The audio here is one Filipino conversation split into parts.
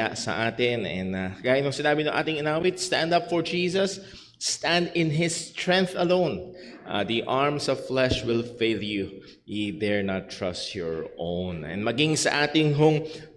biyaya sa atin. And gaya ng sinabi ng ating inawit, stand up for Jesus, stand in His strength alone. The arms of flesh will fail you. Ye dare not trust your own. And maging sa ating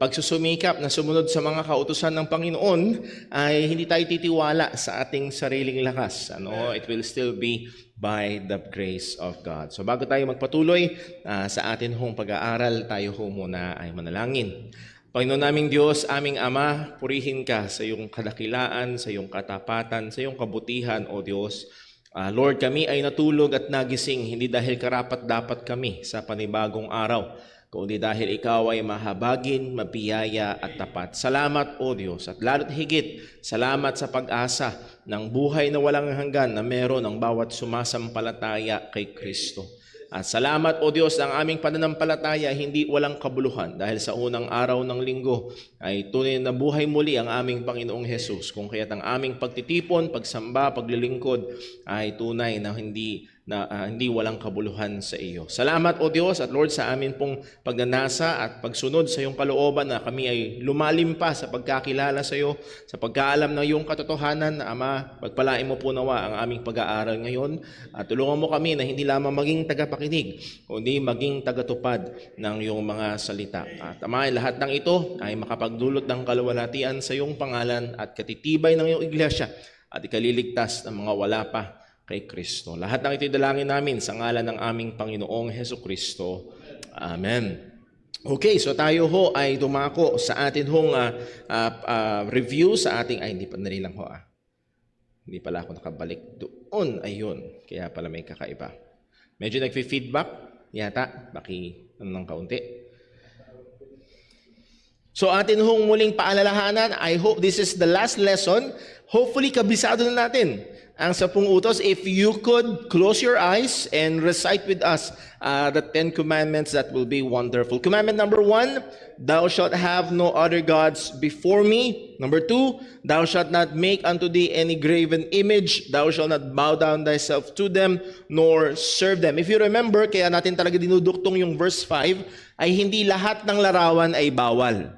pagsusumikap na sumunod sa mga kautusan ng Panginoon, ay hindi tayo titiwala sa ating sariling lakas. It will still be by the grace of God. So bago tayo magpatuloy sa atin pag-aaral, tayo muna ay manalangin. Panginoon naming Diyos, aming Ama, purihin ka sa iyong kadakilaan, sa iyong katapatan, sa iyong kabutihan, O Diyos. Lord, kami ay natulog at nagising, hindi dahil karapat-dapat kami sa panibagong araw, kundi dahil ikaw ay mahabagin, mabiyaya at tapat. Salamat, O Diyos, at lalo't higit, salamat sa pag-asa ng buhay na walang hanggan na meron ang bawat sumasampalataya kay Kristo. At salamat, O Diyos, ang aming pananampalataya hindi walang kabuluhan dahil sa unang araw ng linggo ay tunay na buhay muli ang aming Panginoong Hesus. Kung kaya't ang aming pagtitipon, pagsamba, paglilingkod ay tunay na hindi walang kabuluhan sa iyo. Salamat, O Diyos, at Lord, sa amin pong pagnanasa at pagsunod sa iyong kalooban na kami ay lumalim pa sa pagkakilala sa iyo, sa pagkaalam ng iyong katotohanan. Ama, pagpalain mo po nawa ang aming pag-aaral ngayon at tulungan mo kami na hindi lamang maging tagapakinig, kundi maging tagatupad ng iyong mga salita. At Ama, lahat ng ito ay makapagdulot ng kaluwalhatian sa iyong pangalan at katitibay ng iyong iglesia at ikaliligtas ng mga wala pa kay Kristo. Lahat ng ito'y dalangin namin sa ngalan ng aming Panginoong Hesukristo. Amen. Okay, so tayo ay dumako sa atin review sa ating, hindi pa nari lang Hindi pala ako nakabalik doon. Ayun, kaya pala may kakaiba. Medyo nagfi-feedback yata, ng kaunti. So atin muling paalalahanan, I hope this is the last lesson. Hopefully kabisado na natin ang 10 utos. If you could close your eyes and recite with us the 10 commandments, that will be wonderful. Commandment number 1, thou shalt have no other gods before me. Number 2, thou shalt not make unto thee any graven image. Thou shalt not bow down thyself to them, nor serve them. If you remember, kaya natin talaga dinuduktong yung verse 5, ay hindi lahat ng larawan ay bawal.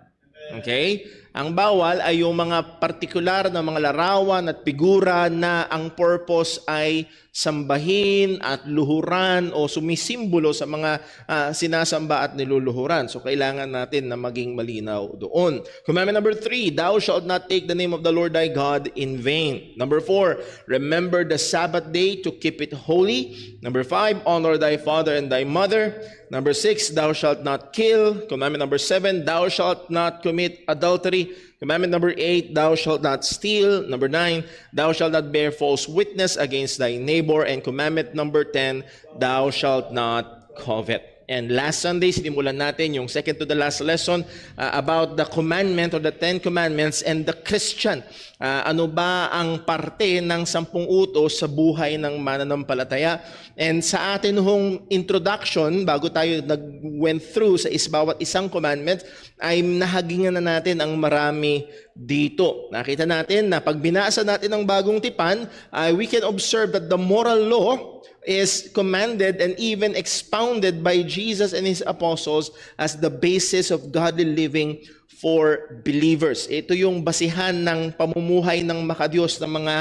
Okay? Ang bawal ay yung mga partikular na mga larawan at figura na ang purpose ay sambahin at luhuran o sumisimbolo sa mga sinasamba at niluluhuran. So kailangan natin na maging malinaw doon. Commandment number 3, thou shalt not take the name of the Lord thy God in vain. Number 4, remember the Sabbath day to keep it holy. Number 5, honor thy father and thy mother. Number 6, thou shalt not kill. Commandment number 7, thou shalt not commit adultery. Commandment number 8, thou shalt not steal. Number 9, thou shalt not bear false witness against thy neighbor. And commandment number 10, thou shalt not covet. And last Sunday, sinimulan natin yung second to the last lesson about the commandment or the 10 commandments and the Christian. Ano ba ang parte ng 10 utos sa buhay ng mananampalataya? And sa atin introduction, bago tayo nag-went through sa bawat isang commandment, ay nahagingan na natin ang marami dito. Nakita natin na pag binasa natin ang bagong tipan, we can observe that the moral law is commanded and even expounded by Jesus and His apostles as the basis of godly living for believers. Ito yung basihan ng pamumuhay ng makadiyos ng mga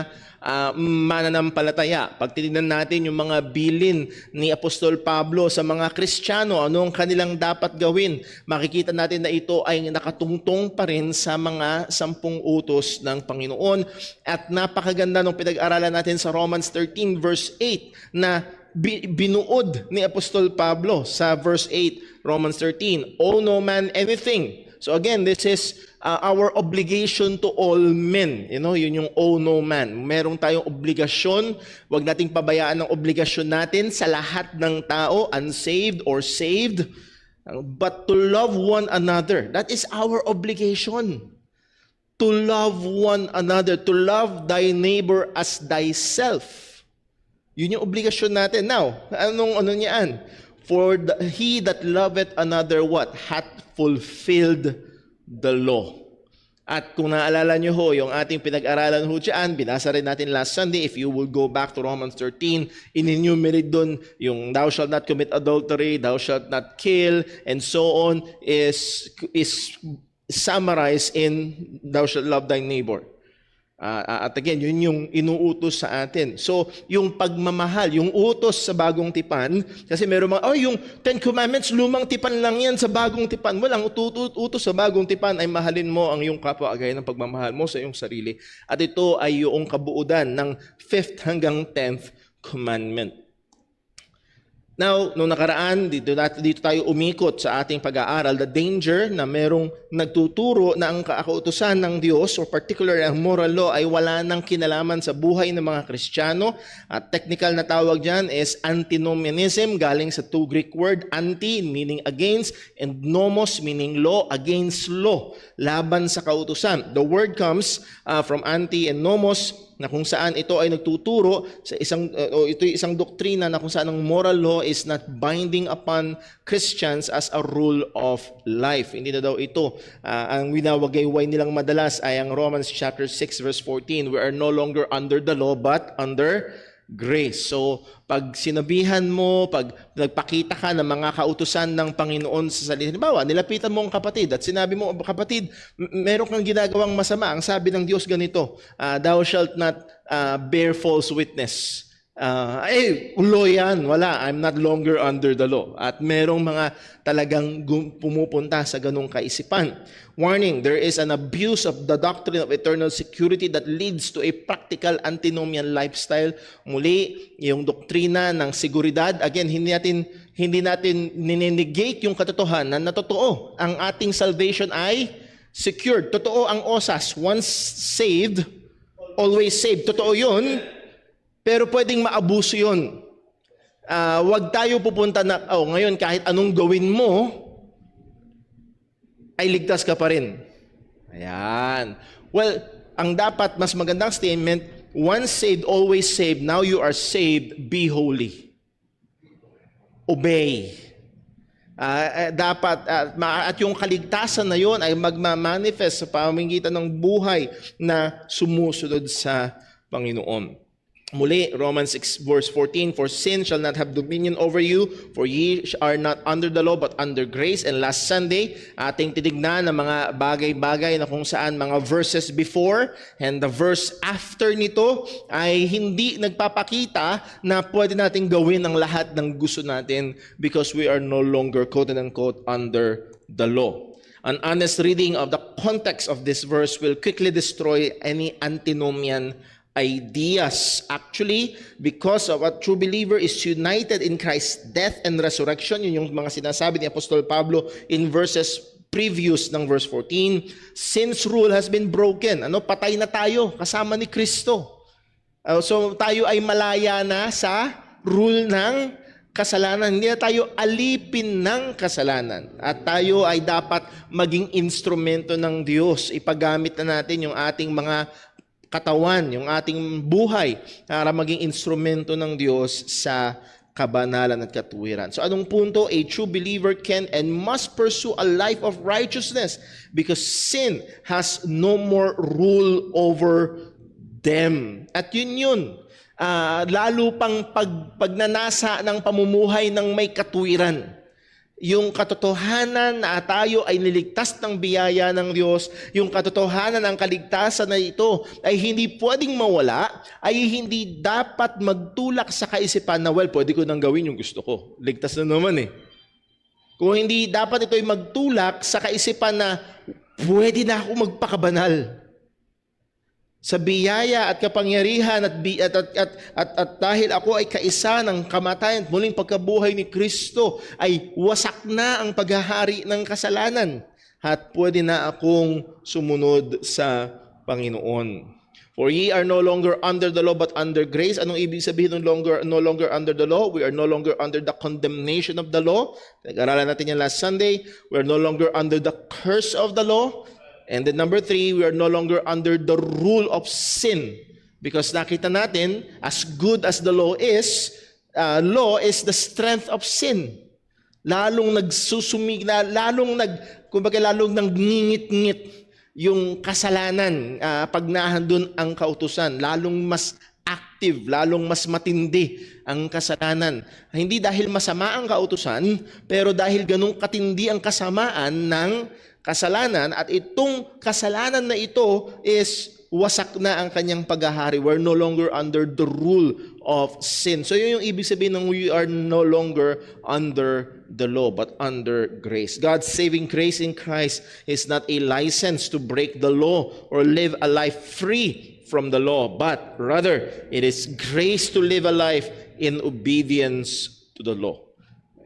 mananampalataya. Pag tinignan natin yung mga bilin ni Apostol Pablo sa mga Kristiyano, ano ang kanilang dapat gawin, makikita natin na ito ay nakatungtong pa rin sa mga 10 utos ng Panginoon. At napakaganda nung pinag-aralan natin sa Romans 13 verse 8 na binuod ni Apostol Pablo sa verse 8, Romans 13, owe no man anything. So again, this is our obligation to all men. Yun yung owe no man. Meron tayong obligasyon. Huwag nating pabayaan ang obligasyon natin sa lahat ng tao, unsaved or saved. But to love one another. That is our obligation. To love one another. To love thy neighbor as thyself. Yun yung obligasyon natin. Now, ano niyaan? For he that loveth another what? Hath fulfilled the law. At kung naalala nyo yung ating pinag-aralan dyan, binasa rin natin last Sunday, if you will go back to Romans 13, in-enumerate doon yung thou shalt not commit adultery, thou shalt not kill, and so on, is summarized in thou shalt love thy neighbor. At again, yun yung inuutos sa atin. So, yung pagmamahal, yung utos sa bagong tipan, kasi meron mga, yung Ten Commandments, lumang tipan lang yan sa bagong tipan. Walang utos sa bagong tipan ay mahalin mo ang iyong kapwa gaya ng pagmamahal mo sa iyong sarili. At ito ay yung kabuudan ng 5th hanggang 10th commandment. Now, nung nakaraan, dito tayo umikot sa ating pag-aaral, the danger na merong nagtuturo na ang kautusan ng Diyos, or particular ang moral law, ay wala nang kinalaman sa buhay ng mga Kristiyano. At technical na tawag dyan is antinomianism, galing sa two Greek word, anti meaning against, and nomos meaning law, against law, laban sa kautusan. The word comes from anti and nomos, na kung saan ito ay nagtuturo sa isang doktrina na kung saan ang moral law is not binding upon Christians as a rule of life. Hindi na daw ito. Ang winawagayway nilang madalas ay ang Romans chapter 6 verse 14, we are no longer under the law but under grace. So, pag sinabihan mo, pag nagpakita ka ng mga kautusan ng Panginoon sa salita, halimbawa, nilapitan mo ang kapatid at sinabi mo, kapatid, meron kang ginagawang masama. Ang sabi ng Diyos ganito, thou shalt not bear false witness. Law yan, wala. I'm not longer under the law. At merong mga talagang pumupunta sa ganong kaisipan. Warning, there is an abuse of the doctrine of eternal security that leads to a practical antinomian lifestyle. Muli, yung doktrina ng seguridad, again, hindi natin ninenegate yung katotohanan na totoo. Ang ating salvation ay secured. Totoo ang osas. Once saved, always saved. Totoo yun. Pero pwedeng maabuso yun. Huwag tayo pupunta na, ngayon kahit anong gawin mo, ay ligtas ka pa rin. Ayan. Well, ang dapat, mas magandang statement, once saved, always saved. Now you are saved, be holy. Obey. At yung kaligtasan na yon ay magmamanifest sa pamamagitan ng buhay na sumusunod sa Panginoon. Muli, Romans 6 verse 14, for sin shall not have dominion over you, for ye are not under the law but under grace. And last Sunday, ating tinignan ng mga bagay-bagay na kung saan mga verses before and the verse after nito ay hindi nagpapakita na pwede natin gawin ang lahat ng gusto natin because we are no longer quote-unquote under the law. An honest reading of the context of this verse will quickly destroy any antinomian ideas. Actually, because of a true believer is united in Christ's death and resurrection, yun yung mga sinasabi ni Apostol Pablo in verses previous ng verse 14, sin's rule has been broken. Patay na tayo kasama ni Kristo. So tayo ay malaya na sa rule ng kasalanan. Hindi na tayo alipin ng kasalanan. At tayo ay dapat maging instrumento ng Diyos. Ipagamit na natin yung ating mga katawan, yung ating buhay para maging instrumento ng Diyos sa kabanalan at katuwiran. So anong punto? A true believer can and must pursue a life of righteousness because sin has no more rule over them. At yun. Lalo pang pagnanasa ng pamumuhay ng may katuwiran. Yung katotohanan na tayo ay niligtas ng biyaya ng Diyos, yung katotohanan ng kaligtasan na ito ay hindi pwedeng mawala, ay hindi dapat magtulak sa kaisipan na, pwede ko nang gawin yung gusto ko. Ligtas na naman eh. Kung hindi dapat ito ay magtulak sa kaisipan na, pwede na ako magpakabanal. Sa biyaya at kapangyarihan at dahil ako ay kaisa ng kamatayan at muling pagkabuhay ni Kristo, ay wasak na ang paghahari ng kasalanan at pwede na akong sumunod sa Panginoon. For ye are no longer under the law but under grace. Anong ibig sabihin no longer under the law? We are no longer under the condemnation of the law. Nag-aralan natin yan last Sunday. We are no longer under the curse of the law. And then number 3, we are no longer under the rule of sin. Because nakita natin, as good as the law is the strength of sin. Lalong nangingit-ngit yung kasalanan pag nahandun ang kautusan. Lalong mas active, lalong mas matindi ang kasalanan. Hindi dahil masama ang kautusan, pero dahil ganung katindi ang kasamaan ng kasalanan, at itong kasalanan na ito is wasak na ang kanyang paghahari. We're no longer under the rule of sin. So yun yung ibig sabihin ng we are no longer under the law, but under grace. God's saving grace in Christ is not a license to break the law or live a life free from the law, but rather it is grace to live a life in obedience to the law.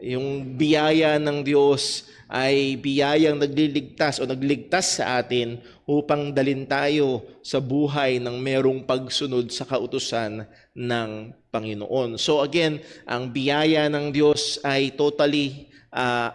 Yung biyaya ng Diyos ay biyayang nagliligtas o nagligtas sa atin upang dalhin tayo sa buhay ng merong pagsunod sa kautusan ng Panginoon. So again, ang biyaya ng Diyos ay totally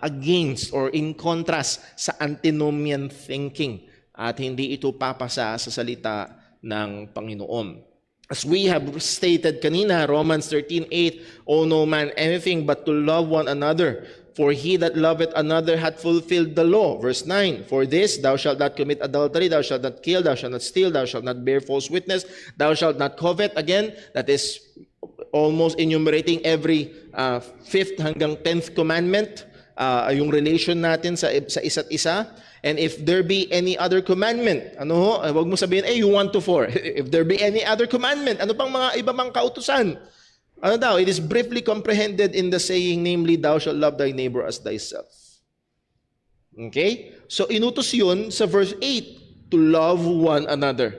against or in contrast sa antinomian thinking, at hindi ito papasa sa salita ng Panginoon. As we have stated kanina, Romans 13:8, "Owe no man anything but to love one another. For he that loveth another hath fulfilled the law." Verse 9, "For this, thou shalt not commit adultery, thou shalt not kill, thou shalt not steal, thou shalt not bear false witness, thou shalt not covet." Again, that is almost enumerating every 5th hanggang 10th commandment, yung relation natin sa isa't isa. "And if there be any other commandment," wag mo sabihin, yung 1 to 4. "If there be any other commandment," ano pang mga iba mang kautusan? Ano daw? "It is briefly comprehended in the saying, namely, thou shalt love thy neighbor as thyself." Okay? So, inutos yun sa verse 8, to love one another.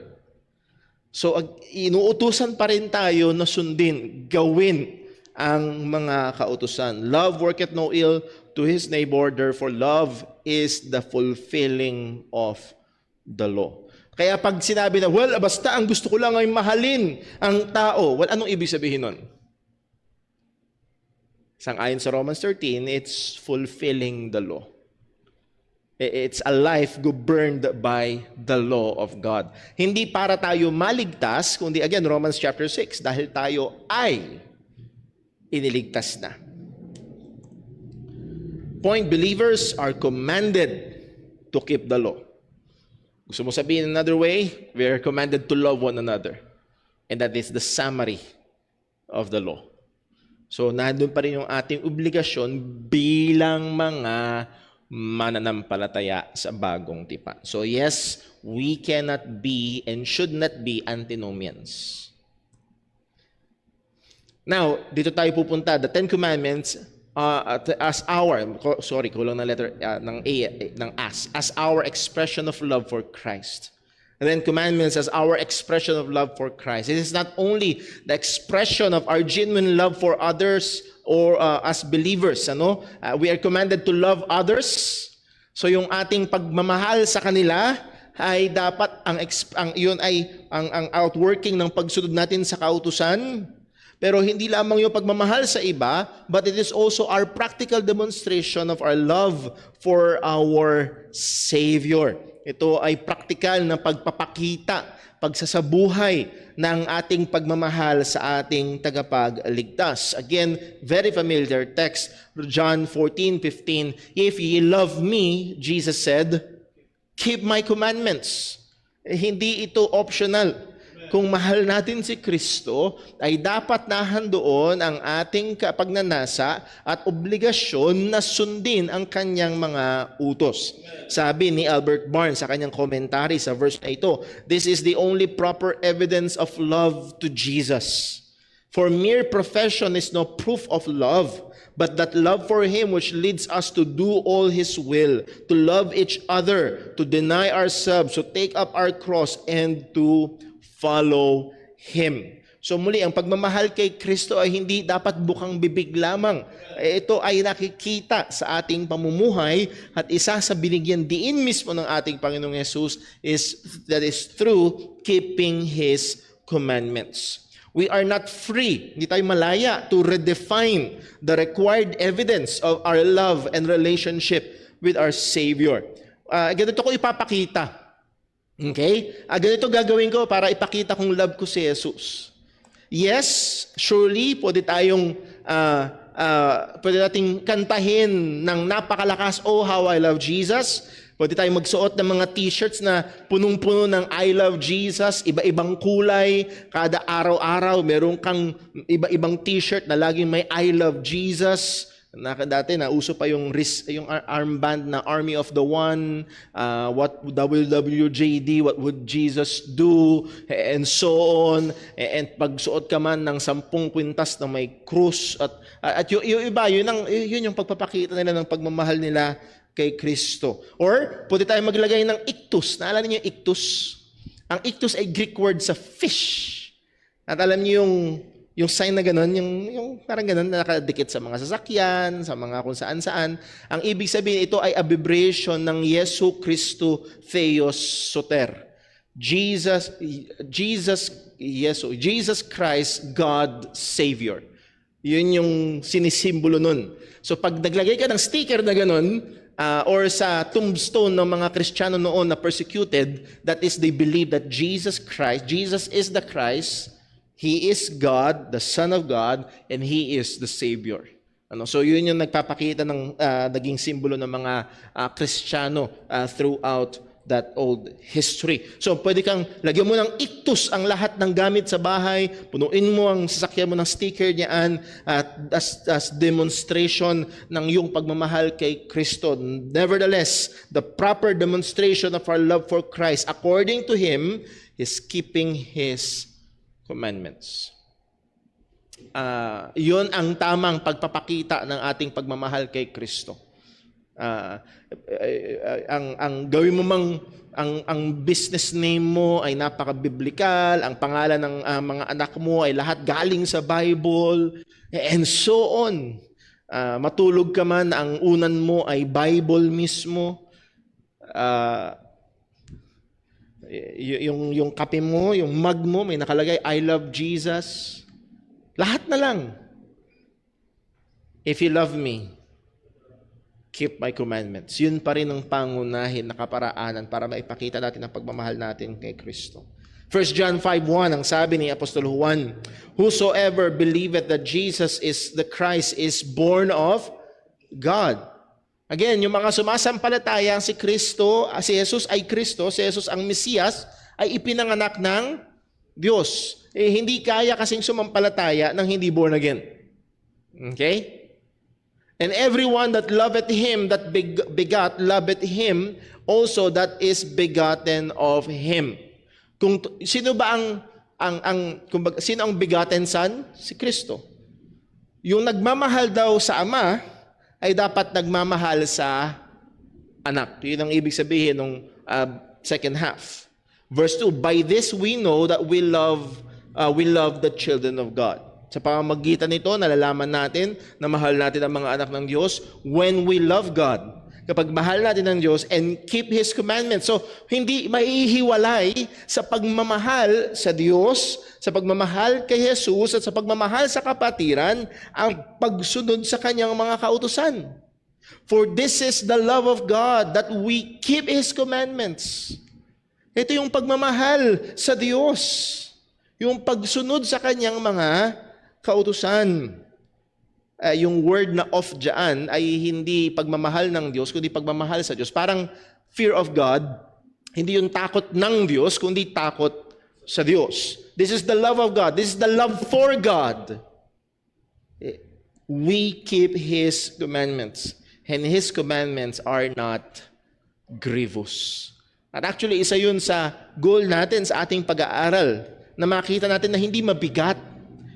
So, inuutusan pa rin tayo na sundin, gawin ang mga kautusan. "Love worketh no ill to his neighbor, therefore love is the fulfilling of the law." Kaya pag sinabi na, well, basta ang gusto ko lang ay mahalin ang tao, well, anong ibig sabihin nun? Sang-ayon sa Romans 13, it's fulfilling the law. It's a life governed by the law of God. Hindi para tayo maligtas, kundi again, Romans chapter 6, dahil tayo ay iniligtas na. Point, believers are commanded to keep the law. Gusto mo sabihin another way? We are commanded to love one another. And that is the summary of the law. So, nandun pa rin yung ating obligasyon bilang mga mananampalataya sa bagong tipan. So, yes, we cannot be and should not be antinomians. Now, dito tayo pupunta. The 10 Commandments as our, kulang na letter ng A, ng as our expression of love for Christ. And then commandments as our expression of love for Christ. It is not only the expression of our genuine love for others or as believers. We are commanded to love others. So yung ating pagmamahal sa kanila ay dapat ang outworking ng pagsunod natin sa kautusan. Pero hindi lamang yung pagmamahal sa iba, but it is also our practical demonstration of our love for our Savior. Ito ay praktikal na pagpapakita, pagsasabuhay ng ating pagmamahal sa ating tagapagligtas. Again, very familiar text, John 14:15. "If ye love me," Jesus said, "keep my commandments." Hindi ito optional. Kung mahal natin si Kristo, ay dapat nahandoon ang ating pagnanasa at obligasyon na sundin ang kanyang mga utos. Sabi ni Albert Barnes sa kanyang commentary sa verse na ito, "This is the only proper evidence of love to Jesus. For mere profession is no proof of love, but that love for Him which leads us to do all His will, to love each other, to deny ourselves, to take up our cross, and to follow Him." So muli, ang pagmamahal kay Kristo ay hindi dapat bukang bibig lamang. Ito ay nakikita sa ating pamumuhay, at isa sa binigyan diin mismo ng ating Panginoong Yesus is through keeping His commandments. We are not free, hindi tayo malaya to redefine the required evidence of our love and relationship with our Savior. Ganito ko ipapakita. Okay? Ganito gagawin ko para ipakita kong love ko si Jesus. Yes, surely pwede nating kantahin ng napakalakas, "Oh, how I love Jesus." Pwede tayong magsuot ng mga t-shirts na punong-puno ng I love Jesus, iba-ibang kulay, kada araw-araw meron kang iba-ibang t-shirt na laging may I love Jesus. Dati nauso pa yung armband na Army of the One, what WWJD, what would Jesus do, and so on. And pagsuot ka man ng 10 kwintas na may krus at yung iba, yun yung pagpapakita nila ng pagmamahal nila kay Kristo. Or, pwede tayo maglagay ng iktus. Naalala niyo yung iktus? Ang iktus ay Greek word sa fish. At alam niyo yung sign na gano'n, yung parang gano'n na nakadikit sa mga sasakyan, sa mga kung saan-saan. Ang ibig sabihin, ito ay abbreviation ng Yesu Kristo Theos Soter. Jesus Christ, God Savior. Yun yung sinisimbolo nun. So pag naglagay ka ng sticker na gano'n, or sa tombstone ng mga Kristiyano noon na persecuted, that is, they believe that Jesus is the Christ, He is God, the Son of God, and He is the Savior. So yun yung nagpapakita ng naging simbolo ng mga Kristiyano throughout that old history. So pwede kang lagyan mo ng iktus ang lahat ng gamit sa bahay, punuin mo ang sasakyan mo ng sticker niyan as demonstration ng iyong pagmamahal kay Kristo. Nevertheless, the proper demonstration of our love for Christ according to Him is keeping His commandments. Yun ang tamang pagpapakita ng ating pagmamahal kay Kristo. Ang gawin mo mang ang business name mo ay napaka-biblikal, ang pangalan ng mga anak mo ay lahat galing sa Bible, and so on. Matulog ka man, ang unan mo ay Bible mismo. Yung kape mo, yung mug mo, may nakalagay, I love Jesus. Lahat na lang. If you love me, keep my commandments. Yun pa rin ang pangunahin na kaparaanan para maipakita natin ang pagmamahal natin kay Kristo. 1 John 5:1, ang sabi ni Apostol Juan, whosoever believeth that Jesus is the Christ is born of God. Again, yung mga sumasampalataya si Kristo, si Jesus ay Kristo, si Jesus ang Mesiyas, ay ipinanganak ng Diyos. Hindi kaya kasing sumampalataya ng hindi born again. Okay? And everyone that loveth Him that begot, loveth Him also that is begotten of Him. Kung sino ba sino ang begotten son? Si Kristo. Yung nagmamahal daw sa Ama ay dapat nagmamahal sa anak. Yun ang ibig sabihin ng second half. Verse 2, by this we know that we love the children of God. Sa pamamagitan nito, nalalaman natin na mahal natin ang mga anak ng Diyos when we love God. Kapag mahal natin ang Diyos and keep His commandments. So, hindi maihiwalay sa pagmamahal sa Diyos, sa pagmamahal kay Jesus, at sa pagmamahal sa kapatiran, ang pagsunod sa Kanyang mga kautusan. For this is the love of God, that we keep His commandments. Ito yung pagmamahal sa Diyos. Yung pagsunod sa Kanyang mga kautusan. Yung word na of dyan ay hindi pagmamahal ng Diyos, kundi pagmamahal sa Diyos. Parang fear of God, hindi yung takot ng Diyos, kundi takot sa Diyos. This is the love of God. This is the love for God. We keep His commandments. And His commandments are not grievous. At actually, isa yun sa goal natin sa ating pag-aaral, na makita natin na hindi mabigat,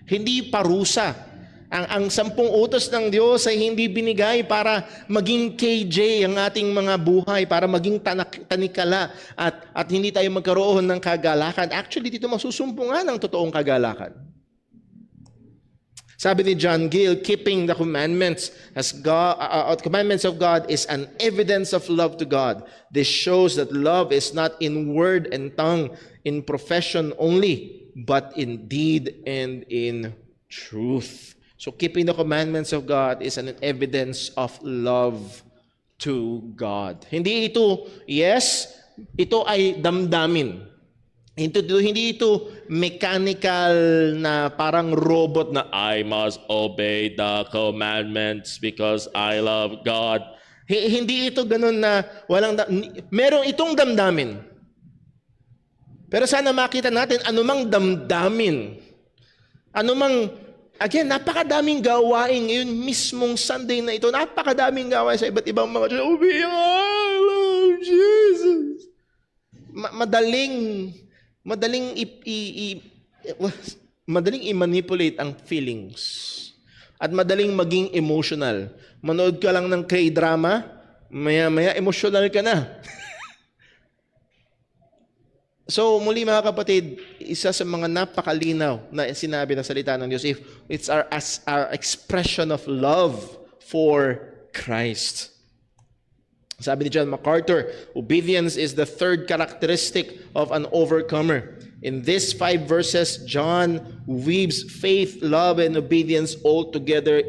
hindi parusa. Ang 10 utos ng Diyos ay hindi binigay para maging KJ ang ating mga buhay, para maging tanikala at hindi tayo magkaroon ng kagalakan. Actually, dito masusumpungan ang totoong kagalakan. Sabi ni John Gill, keeping the commandments commandments of God is an evidence of love to God. This shows that love is not in word and tongue, in profession only, but in deed and in truth. So keeping the commandments of God is an evidence of love to God. Hindi ito, ito ay damdamin. Hindi ito mechanical na parang robot na I must obey the commandments because I love God. Hindi ito ganun na merong itong damdamin. Pero sana makita natin anumang damdamin. Again, napakadaming gawain ngayon mismong Sunday na ito. Napakadaming gawain sa iba't ibang mga church. Oh, I love Jesus. Madaling i-manipulate ang feelings. At madaling maging emotional. Manood ka lang ng K-drama, maya-maya emotional ka na. So, muli mga kapatid, isa sa mga napakalinaw na sinabi ng salita ng Diyos, if it's our expression of love for Christ. Sabi ni John MacArthur, obedience is the third characteristic of an overcomer. In these 5 verses, John weaves faith, love, and obedience all together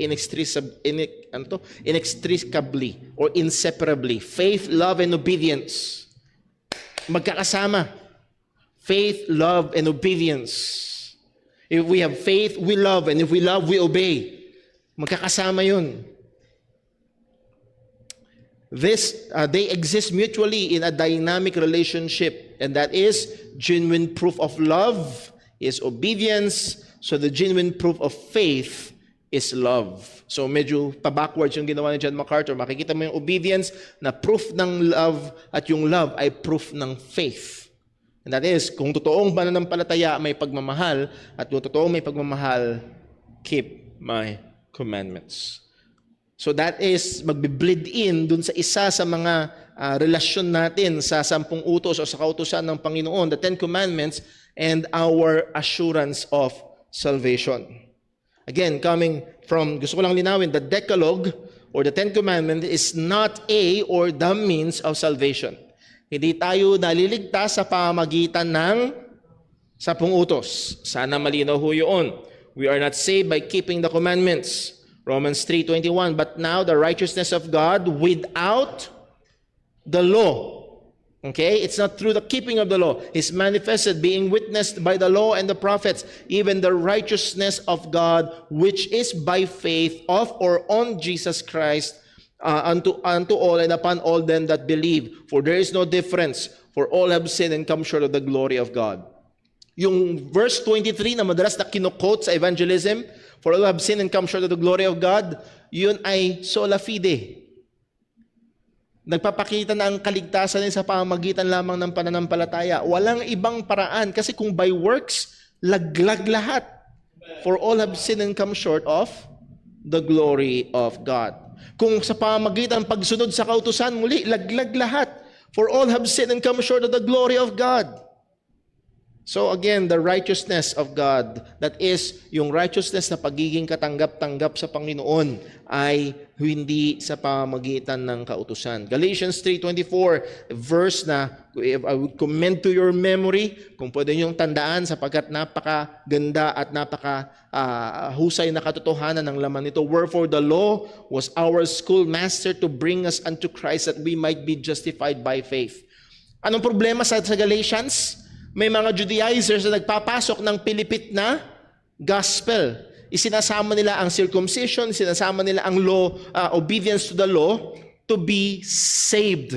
inextricably or inseparably. Faith, love, and obedience. Magkakasama. Faith, love, and obedience. If we have faith, we love. And if we love, we obey. Magkakasama yun. They exist mutually in a dynamic relationship. And that is, genuine proof of love is obedience. So the genuine proof of faith is love. So medyo pa-backwards yung ginawa ni John MacArthur. Makikita mo yung obedience na proof ng love at yung love ay proof ng faith. And that is, kung totoong pananampalataya may pagmamahal at kung totoong may pagmamahal, keep my commandments. So that is, magbe-bleed in dun sa isa sa mga relasyon natin sa 10 utos o sa kautusan ng Panginoon, the 10 Commandments, and our assurance of salvation. Again, coming from, gusto ko lang linawin, the Decalogue or the 10 Commandments is not a or the means of salvation. Hindi tayo naliligtas sa pamamagitan ng 10 utos. Sana malinaw ho yun. We are not saved by keeping the commandments. Romans 3:21, but now the righteousness of God without the law. Okay? It's not through the keeping of the law. It's manifested, being witnessed by the law and the prophets, even the righteousness of God, which is by faith of or on Jesus Christ, unto all and upon all them that believe. For there is no difference, for all have sinned and come short of the glory of God. Yung verse 23 na madalas na kino-quote sa evangelism, for all have sinned and come short of the glory of God, yun ay sola fide. Nagpapakita na ang kaligtasan sa pamamagitan lamang ng pananampalataya. Walang ibang paraan kasi kung by works, laglag lahat. For all have sinned and come short of the glory of God. Kung sa pamamagitan pagsunod sa kautusan, muli, laglag lahat. For all have sinned and come short of the glory of God. So again, the righteousness of God, that is, yung righteousness na pagiging katanggap-tanggap sa Panginoon ay hindi sa pamamagitan ng kautusan. Galatians 3:24, verse na I would commend to your memory, kung pwede niyong tandaan sapagkat napakaganda at napakahusay na katotohanan ng laman nito. Wherefore the law was our schoolmaster to bring us unto Christ that we might be justified by faith. Anong problema sa Galatians? May mga Judaizers na nagpapasok ng pilipit na gospel. Isinasama nila ang circumcision, isinasama nila ang law, obedience to the law to be saved.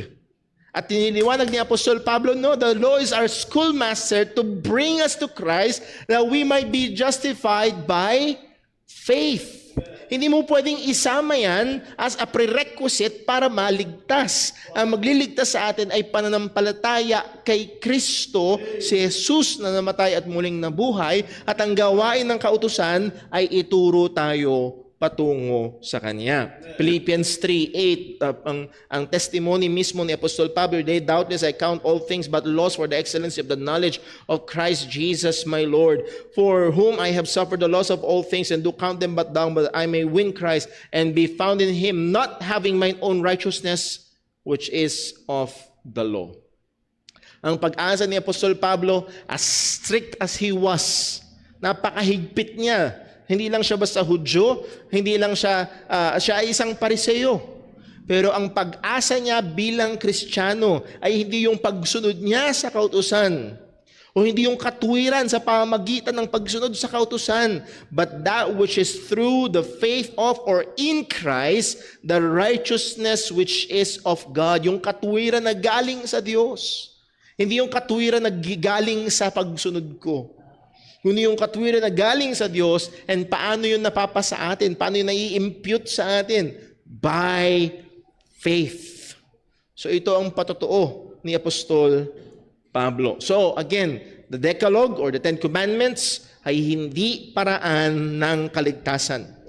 At tiniliwanag ni Apostol Pablo, no, the law is our schoolmaster to bring us to Christ that we might be justified by faith. Hindi mo pwedeng isama yan as a prerequisite para maligtas. Ang magliligtas sa atin ay pananampalataya kay Kristo, si Jesus na namatay at muling nabuhay, at ang gawain ng kautusan ay ituro tayo patungo sa Kanya. Philippians 3:8, ang testimony mismo ni Apostol Pablo, they doubtless I count all things but loss for the excellency of the knowledge of Christ Jesus my Lord, for whom I have suffered the loss of all things and do count them but down, but I may win Christ and be found in Him, not having mine own righteousness, which is of the law. Ang pag-asa ni Apostol Pablo, as strict as he was, napakahigpit niya. Hindi lang siya basta Hudyo, hindi lang siya ay isang Pariseo. Pero ang pag-asa niya bilang Kristiyano ay hindi yung pagsunod niya sa kautusan O hindi yung katwiran sa pamamagitan ng pagsunod sa kautusan, but that which is through the faith of or in Christ, the righteousness which is of God. Yung katwiran na galing sa Diyos. Hindi yung katwiran na galing sa pagsunod ko. Kundi yung katwiran na galing sa Diyos, and paano yun napapasa atin? Paano yun nai-impute sa atin? By faith. So ito ang patotoo ni Apostol Pablo. So again, the Decalogue or the Ten Commandments ay hindi paraan ng kaligtasan.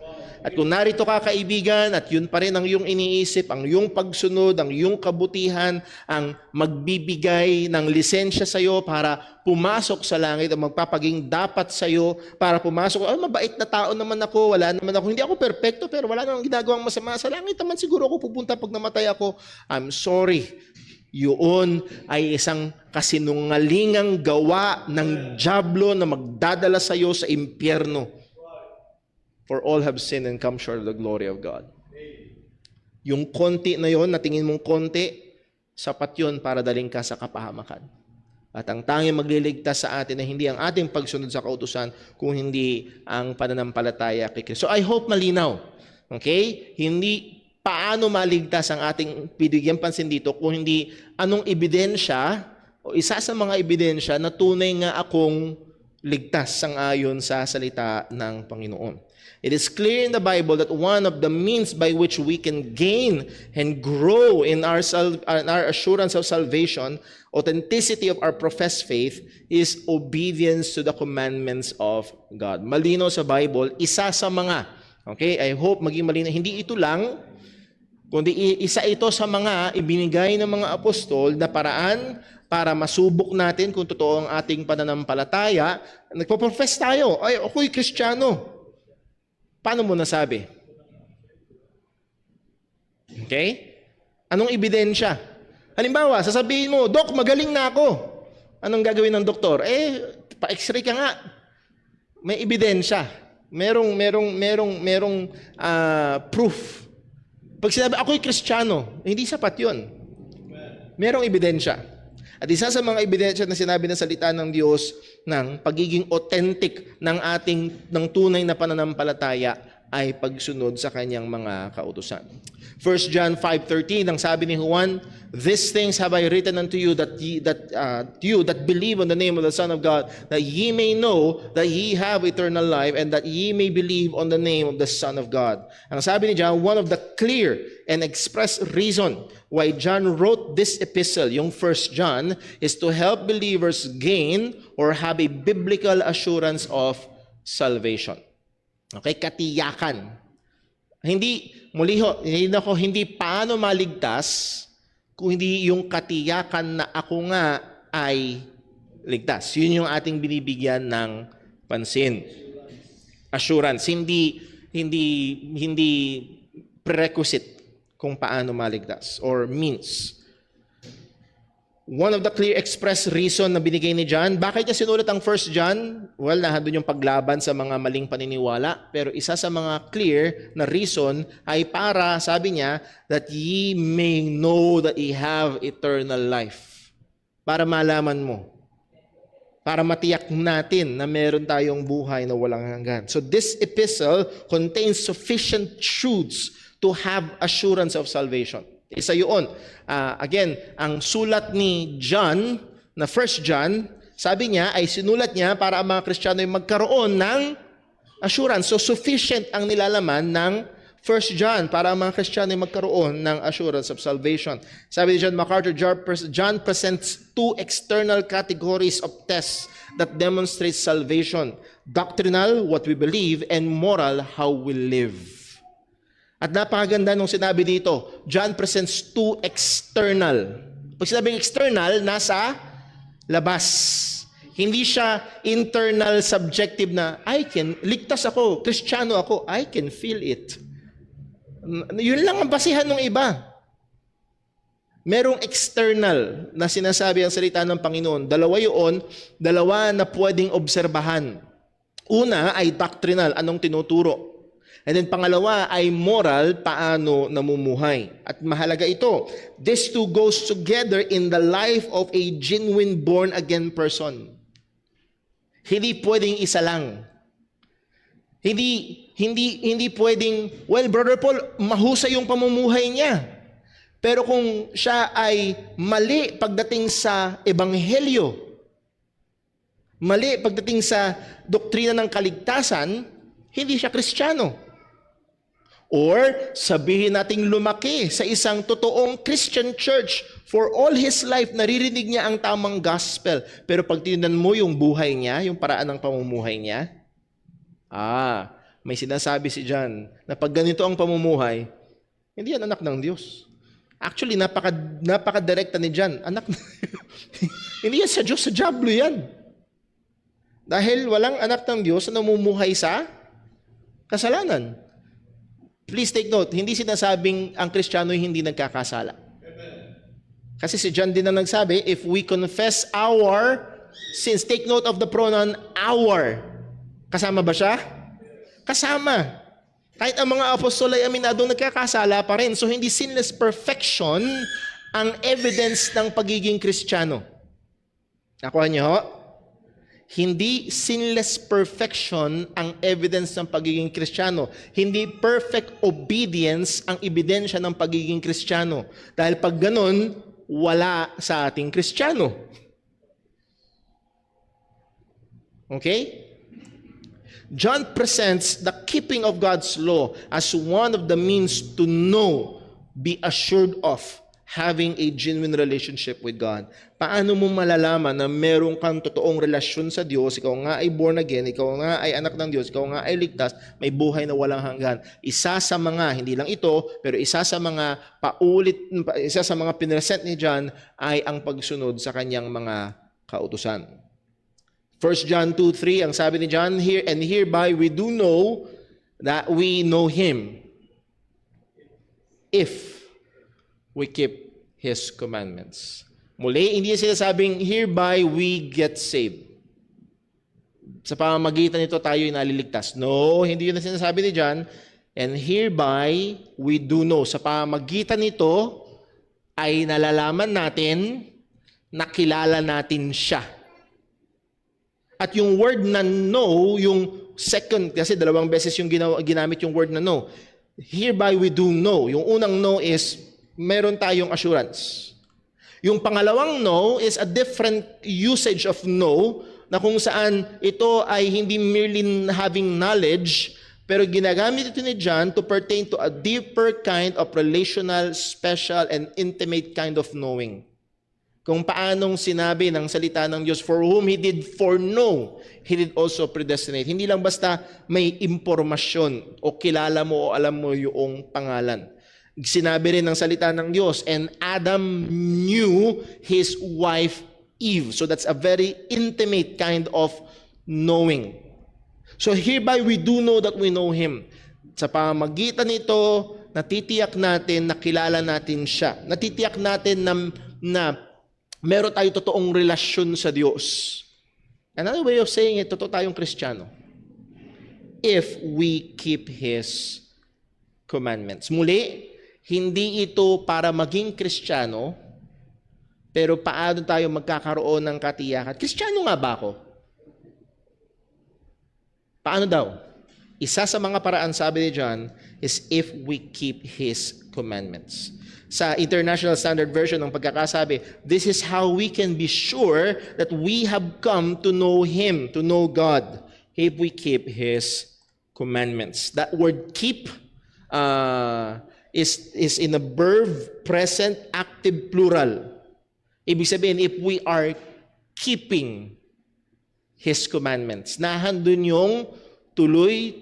At kung narito ka, kaibigan, at yun pa rin ang iyong iniisip, ang iyong pagsunod, ang iyong kabutihan, ang magbibigay ng lisensya sa iyo para pumasok sa langit, ang magpapaging dapat sa iyo para pumasok. Mabait na tao naman ako, wala naman ako, hindi ako perfecto, pero wala namang ginagawang masama. Sa langit naman siguro ako pupunta pag namatay ako. I'm sorry. Yun ay isang kasinungalingang gawa ng dyablo na magdadala sa iyo sa impyerno. For all have sinned and come short of the glory of God. Yung konti na yon, na tingin mong konti, sapat yun para daling ka sa kapahamakan. At ang tanging magliligtas sa atin ay hindi ang ating pagsunod sa kautusan, kung hindi ang pananampalataya kay Kristo. So I hope malinaw. Okay? Hindi paano maligtas ang ating bibigyan pansin dito, kung hindi anong ebidensya o isa sa mga ebidensya na tunay nga akong ligtas sang-ayon sa salita ng Panginoon. It is clear in the Bible that one of the means by which we can gain and grow in our assurance of salvation, authenticity of our professed faith, is obedience to the commandments of God. Malinaw sa Bible, isa sa mga, okay, I hope maging malinaw, hindi ito lang, kundi isa ito sa mga ibinigay ng mga apostol na paraan para masubok natin kung totoo ang ating pananampalataya. Nagpo-profess tayo, ay ako'y Kristiyano. Paano mo nasabi? Okay? Anong ebidensya? Halimbawa, sasabihin mo, Dok, magaling na ako. Anong gagawin ng doktor? Pa-x-ray ka nga. May ebidensya. Merong proof. Pag sinabi, ako'y Kristiyano, hindi sapat yun. Merong ebidensya. At isa sa mga ebidensya na sinabi ng salita ng Diyos ng pagiging authentic ng tunay na pananampalataya ay pagsunod sa kanyang mga kautusan. 1 John 5:13, ang sabi ni Juan, "These things have I written unto you that you that believe on the name of the Son of God, that ye may know that ye have eternal life, and that ye may believe on the name of the Son of God." Ang sabi ni John, one of the clear and express reason why John wrote this epistle, yung 1 John, is to help believers gain or have a biblical assurance of salvation. Okay, katiyakan. Hindi paano maligtas kung hindi yung katiyakan na ako nga ay ligtas. Yun yung ating binibigyan ng pansin. Assurance, hindi prerequisite kung paano maligtas or means. One of the clear express reason na binigay ni John, bakit niya sinulat ang 1 John? Well, nandun yung paglaban sa mga maling paniniwala. Pero isa sa mga clear na reason ay para, sabi niya, that ye may know that ye have eternal life. Para malaman mo. Para matiyak natin na meron tayong buhay na walang hanggan. So this epistle contains sufficient truths to have assurance of salvation. Isa yun. Again, ang sulat ni John, na 1 John, sabi niya, ay sinulat niya para ang mga Kristiyano ay magkaroon ng assurance. So, sufficient ang nilalaman ng 1 John para ang mga Kristiyano ay magkaroon ng assurance of salvation. Sabi ni John MacArthur, John presents two external categories of tests that demonstrate salvation. Doctrinal, what we believe, and moral, how we live. At napakaganda nung sinabi dito, John presents two external. Pag sinabing external, nasa labas. Hindi siya internal, subjective na, ligtas ako, Kristiyano ako, I can feel it. Yun lang ang basihan ng iba. Merong external na sinasabi ang salita ng Panginoon. Dalawa na pwedeng obserbahan. Una ay doctrinal, anong tinuturo. And then pangalawa ay moral, paano namumuhay. At mahalaga ito. This two goes together in the life of a genuine born-again person. Hindi pwedeng isa lang. Hindi pwedeng, well, Brother Paul, mahusay yung pamumuhay niya. Pero kung siya ay mali pagdating sa ebanghelyo, mali pagdating sa doktrina ng kaligtasan, hindi siya Kristiyano. Or sabihin nating lumaki sa isang totoong Christian church, for all his life naririnig niya ang tamang gospel. Pero pag tinignan mo yung buhay niya, yung paraan ng pamumuhay niya, may sinasabi si John na pag ganito ang pamumuhay, hindi yan anak ng Diyos. Actually, napaka-direkta ni John. Hindi yan sa Diyos, sa diablo yan. Dahil walang anak ng Diyos na namumuhay sa kasalanan. Please take note, hindi sinasabing ang Kristiyano hindi nagkakasala. Kasi si John din ang nagsabi, if we confess our sins, take note of the pronoun our. Kasama ba siya? Kasama. Kahit ang mga apostol ay aminadong nagkakasala pa rin. So hindi sinless perfection ang evidence ng pagiging Kristiyano. Nakuha niyo ho? Hindi sinless perfection ang evidence ng pagiging Kristiyano. Hindi perfect obedience ang ebidensya ng pagiging Kristiyano. Dahil pag ganun, wala sa ating Kristiyano. Okay? John presents the keeping of God's law as one of the means to know, be assured of, having a genuine relationship with God. Paano mo malalaman na meron kang totoong relasyon sa Diyos, ikaw nga ay born again, ikaw nga ay anak ng Diyos, ikaw nga ay ligtas, may buhay na walang hanggan. Isa sa mga, hindi lang ito, pero isa sa mga pinresent ni John ay ang pagsunod sa kanyang mga kautusan. 1 John 2:3, ang sabi ni John, here and hereby we do know that we know Him if we keep His commandments. Muli, hindi sinasabing hereby we get saved. Sa pamamagitan nito tayo naliligtas. No, hindi yun ang sinasabi ni John. And hereby we do know. Sa pamamagitan nito ay nalalaman natin, nakilala natin siya. At yung word na know, yung second, kasi dalawang beses yung ginamit yung word na know. Hereby we do know. Yung unang know is, meron tayong assurance. Yung pangalawang know is a different usage of know, na kung saan ito ay hindi merely having knowledge, pero ginagamit ito ni John to pertain to a deeper kind of relational, special, and intimate kind of knowing. Kung paanong sinabi ng salita ng Diyos, for whom He did foreknow, He did also predestinate. Hindi lang basta may impormasyon o kilala mo o alam mo yung pangalan. Sinabi rin ng salita ng Diyos, and Adam knew his wife Eve. So that's a very intimate kind of knowing. So hereby we do know that we know Him. Sa pamamagitan nito, natitiyak natin na kilala natin siya. Natitiyak natin na meron tayo totoong relasyon sa Diyos. Another way of saying it, totoo tayong Kristiyano. If we keep His commandments. Muli, hindi ito para maging Kristiyano, pero paano tayo magkakaroon ng katiyakan? Kristiyano nga ba ako? Paano daw? Isa sa mga paraan, sabi ni John, is if we keep His commandments. Sa International Standard Version ng pagkakasabi, this is how we can be sure that we have come to know Him, to know God, if we keep His commandments. That word keep is in a verb, present, active, plural. Ibig sabihin, if we are keeping His commandments, nahandun yung tuloy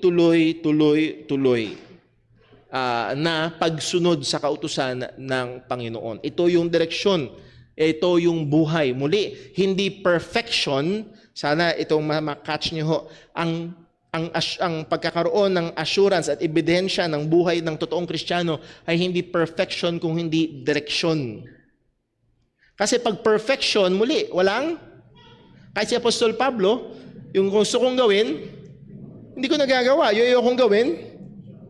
na pagsunod sa kautusan ng Panginoon. Ito yung direksyon. Ito yung buhay. Muli, hindi perfection. Sana itong makatch niyo ho. Ang pagkakaroon ng assurance at ebidensya ng buhay ng totoong Kristiyano ay hindi perfection kung hindi direksyon. Kasi pag perfection, muli, walang. Kahit si Apostol Pablo, yung gusto kong gawin, hindi ko nagagawa. Yung kong gawin,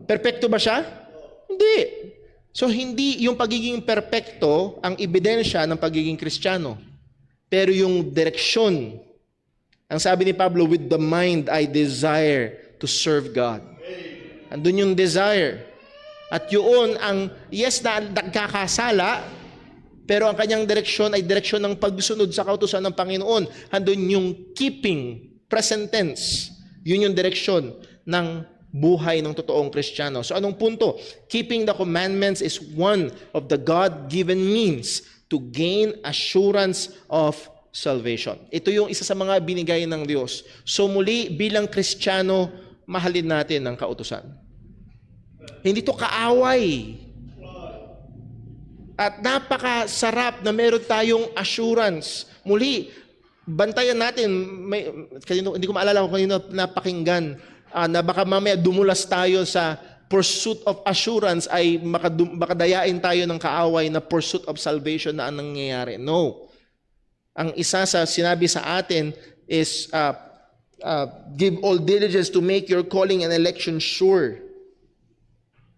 perpekto ba siya? Hindi. So, hindi yung pagiging perpekto ang ebidensya ng pagiging Kristiyano. Pero yung direksyon Ang sabi ni Pablo, with the mind I desire to serve God. Andun yung desire. At yun ang, yes, na nagkakasala, pero ang kanyang direksyon ay direksyon ng pagsunod sa kautusan ng Panginoon. Andun yung keeping, present tense. Yun yung direksyon ng buhay ng totoong Kristiyano. So anong punto? Keeping the commandments is one of the God-given means to gain assurance of salvation. Ito yung isa sa mga binigay ng Diyos. So muli, bilang Kristiyano, mahalin natin ang kautusan. Hindi to kaaway. At napakasarap na meron tayong assurance. Muli, bantayan natin, hindi ko maalala kung kanino napakinggan, na baka mamaya dumulas tayo sa pursuit of assurance ay makadayain tayo ng kaaway na pursuit of salvation na anong nangyayari. No. Ang isa sa sinabi sa atin is give all diligence to make your calling and election sure.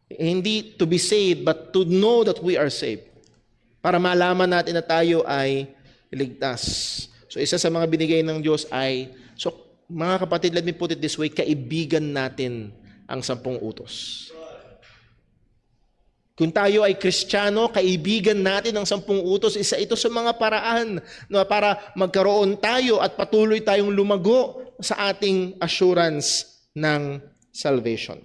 Hindi to be saved, but to know that we are saved. Para malaman natin na tayo ay ligtas. So isa sa mga binigay ng Diyos ay, so mga kapatid, let me put it this way, kaibigan natin ang 10 utos. Kung tayo ay Kristiyano, kaibigan natin ang 10 utos, isa ito sa mga paraan para magkaroon tayo at patuloy tayong lumago sa ating assurance ng salvation.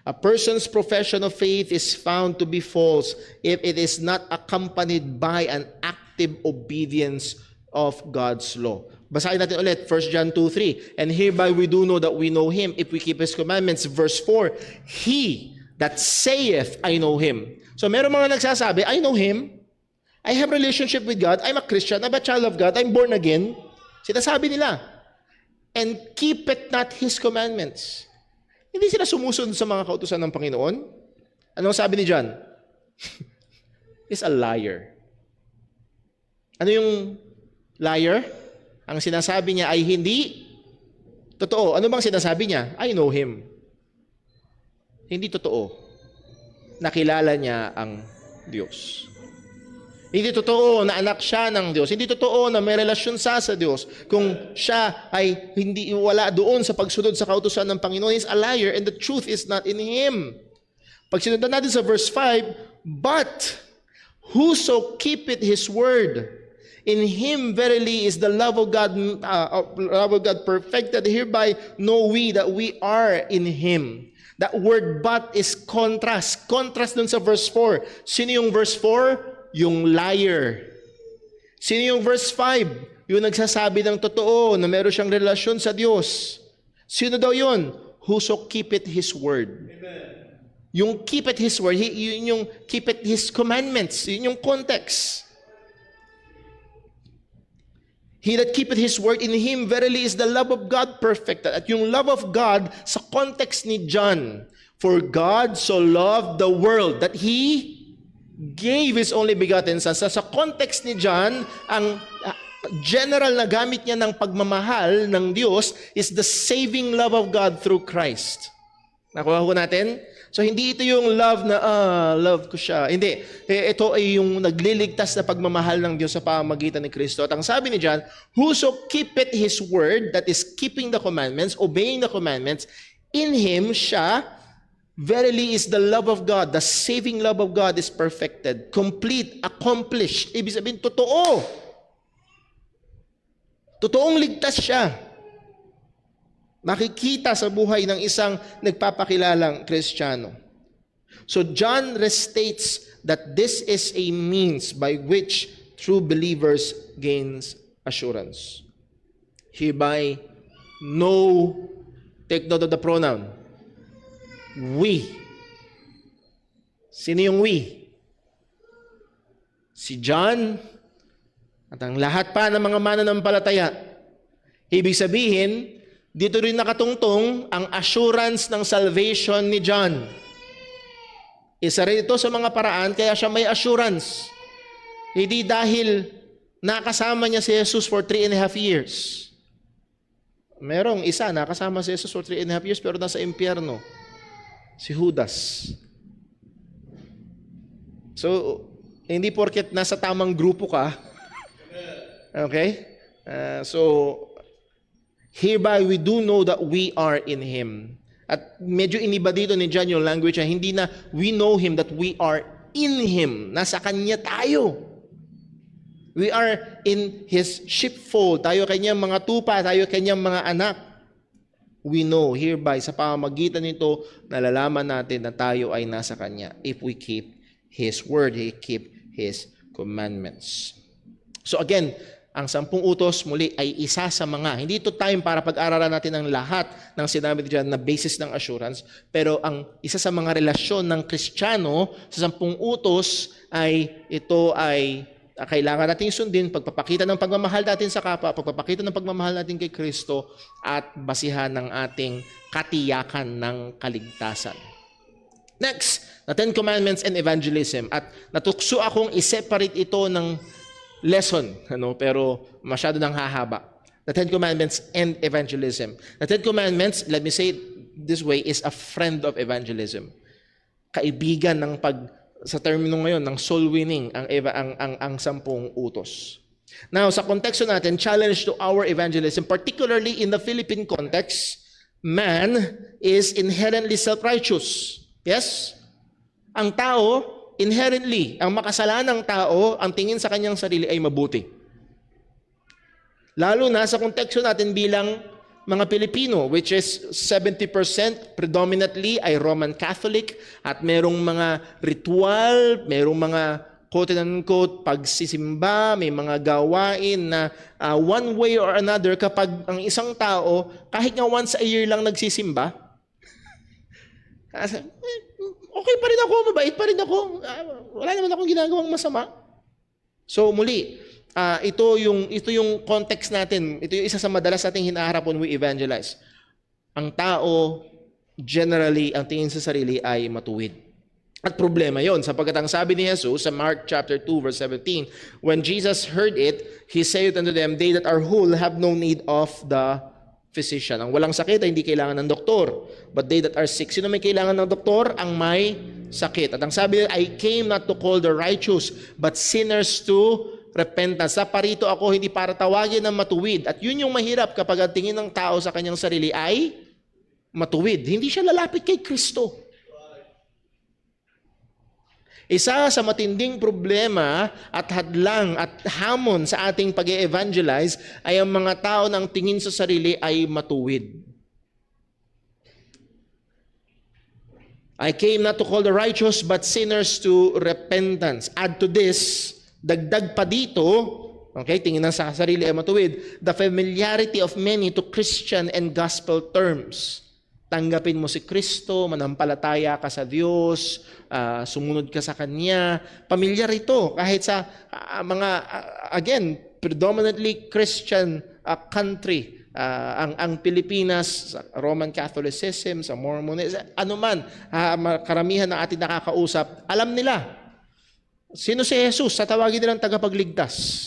A person's profession of faith is found to be false if it is not accompanied by an active obedience of God's law. Basahin natin ulit, 1 John 2:3. And hereby we do know that we know Him if we keep His commandments. Verse 4, He that saith, I know Him. So meron mga nagsasabi, I know Him. I have relationship with God. I'm a Christian. I'm a child of God. I'm born again. Sinasabi nila. And keepeth not His commandments. Hindi sila sumusunod sa mga kautusan ng Panginoon. Anong sabi ni John? Is a liar. Ano yung liar? Ang sinasabi niya ay hindi totoo. Ano bang sinasabi niya? I know Him. Hindi totoo. Nakilala niya ang Diyos. Hindi totoo na anak siya ng Diyos. Hindi totoo na may relasyon sa Diyos. Kung siya ay hindi wala doon sa pagsunod sa kautusan ng Panginoon, is a liar and the truth is not in Him. Pag sinundan natin sa verse 5, but whoso keepeth His word, in Him verily is the love of God perfected. Hereby know we that we are in Him. That word but is contrast. Contrast dun sa verse 4. Sino yung verse 4? Yung liar. Sino yung verse 5? Yung nagsasabi ng totoo na meron siyang relasyon sa Diyos. Sino daw yun? Whoso keepeth His word. Amen. Yung keepeth His word, yun yung keepeth His commandments. Yun yung context. He that keepeth His word, in Him verily is the love of God perfected. At yung love of God sa context ni John, for God so loved the world that He gave His only begotten Son. Sa context ni John, ang general na gamit niya ng pagmamahal ng Diyos is the saving love of God through Christ. Nakuha ko natin? So hindi ito yung love na, love ko siya. Hindi. Ito ay yung nagliligtas na pagmamahal ng Diyos sa pamamagitan ni Kristo. At ang sabi ni John, whoso keepeth His word, that is keeping the commandments, obeying the commandments, in Him siya, verily is the love of God, the saving love of God is perfected, complete, accomplished. Ibig sabihin, totoo. Totoong ligtas siya. Makikita sa buhay ng isang nagpapakilalang Kristiyano. So John restates that this is a means by which true believers gains assurance. Hereby, know, take note of the pronoun, we. Sino yung we? Si John at ang lahat pa ng mga mananampalataya. Ibig sabihin, dito rin nakatungtong ang assurance ng salvation ni John. Isa rin ito sa mga paraan kaya siya may assurance. Hindi dahil nakasama niya si Jesus for 3.5 years. Merong isa nakasama si Jesus for 3.5 years pero nasa impyerno. Si Judas. So, hindi porket nasa tamang grupo ka. Okay? So, Hereby we do know that we are in Him. At medyo iniba dito ni John yung language niya, hindi na we know Him, that we are in Him. Nasa Kanya tayo. We are in His sheepfold. Tayo Kanyang mga tupa, tayo Kanyang mga anak. We know hereby, sa pamamagitan nito, nalalaman natin na tayo ay nasa Kanya if we keep His word, He keep His commandments. So again, ang 10 utos muli ay isa sa mga, hindi ito time para pag-aralan natin ang lahat ng sinabi diyan na basis ng assurance, pero ang isa sa mga relasyon ng Kristiyano sa 10 utos ay ito ay kailangan nating sundin, pagpapakita ng pagmamahal natin sa kapwa, pagpapakita ng pagmamahal natin kay Kristo, at basihan ng ating katiyakan ng kaligtasan. Next, the 10 Commandments and Evangelism. At natukso akong i-separate ito ng lesson, pero masyado nang hahaba. The 10 Commandments and Evangelism. The 10 Commandments, let me say it this way, is a friend of evangelism. Kaibigan ng sa termino ngayon, ng soul winning, ang 10 utos. Now, sa konteksto natin, challenge to our evangelism, particularly in the Philippine context, man is inherently self-righteous. Yes? Ang tao, inherently, ang makasalanang tao, ang tingin sa kanyang sarili ay mabuti. Lalo na sa konteksto natin bilang mga Pilipino, which is 70% predominantly ay Roman Catholic, at merong mga ritual, merong mga quote-unquote pagsisimba, may mga gawain na one way or another kapag ang isang tao, kahit nga once a year lang nagsisimba, okay pa rin ako, mabait pa rin ako, wala naman akong ginagawang masama. So muli, ito yung context natin, ito yung isa sa madalas nating hinaharap when we evangelize. Ang tao, generally, ang tingin sa sarili ay matuwid. At problema yon, sapagkat ang sabi ni Jesus sa Mark chapter 2 verse 17, when Jesus heard it, He said unto them, they that are whole have no need of the physician. Ang walang sakit ay hindi kailangan ng doktor, but they that are sick. Sino may kailangan ng doktor? Ang may sakit. At ang sabi, I came not to call the righteous, but sinners to repentance. Sa parito ako, hindi para tawagin ng matuwid. At yun yung mahirap kapag ang tingin ng tao sa kanyang sarili ay matuwid. Hindi siya lalapit kay Kristo. Isa sa matinding problema at hadlang at hamon sa ating pag-e-evangelize ay ang mga tao na ang tingin sa sarili ay matuwid. I came not to call the righteous but sinners to repentance. Add to this, dagdag pa dito, okay, tingin ng sa sarili ay matuwid, the familiarity of many to Christian and gospel terms. Tanggapin mo si Kristo, manampalataya ka sa Diyos, sumunod ka sa Kanya. Pamilyar ito kahit sa again, predominantly Christian country. Ang Pilipinas, sa Roman Catholicism, sa Mormonism, anuman, karamihan ng ating nakakausap, alam nila. Sino si Jesus? Sa tawagin nilang tagapagligtas.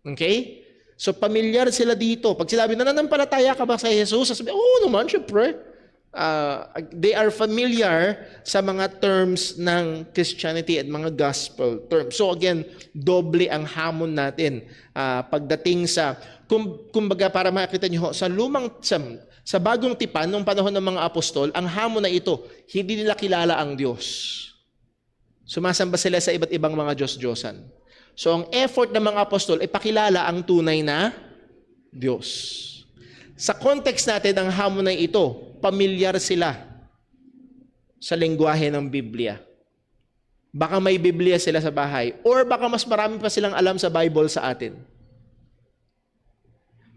Okay? So, pamilyar sila dito. Pag sinabi, nananampalataya ka ba sa Jesus? Sasabi, oo naman, syempre. They are familiar sa mga terms ng Christianity at mga gospel terms. So again, doble ang hamon natin pagdating sa, kumbaga para makita nyo, sa bagong tipan, nung panahon ng mga apostol, ang hamon na ito, hindi nila kilala ang Diyos. Sumasamba sila sa iba't ibang mga Diyos-Diyosan. So ang effort ng mga apostol ay pakilala ang tunay na Diyos. Sa context natin, ang hamon na ito, pamilyar sila sa lengguwahe ng Biblia. Baka may Biblia sila sa bahay, or baka mas marami pa silang alam sa Bible sa atin.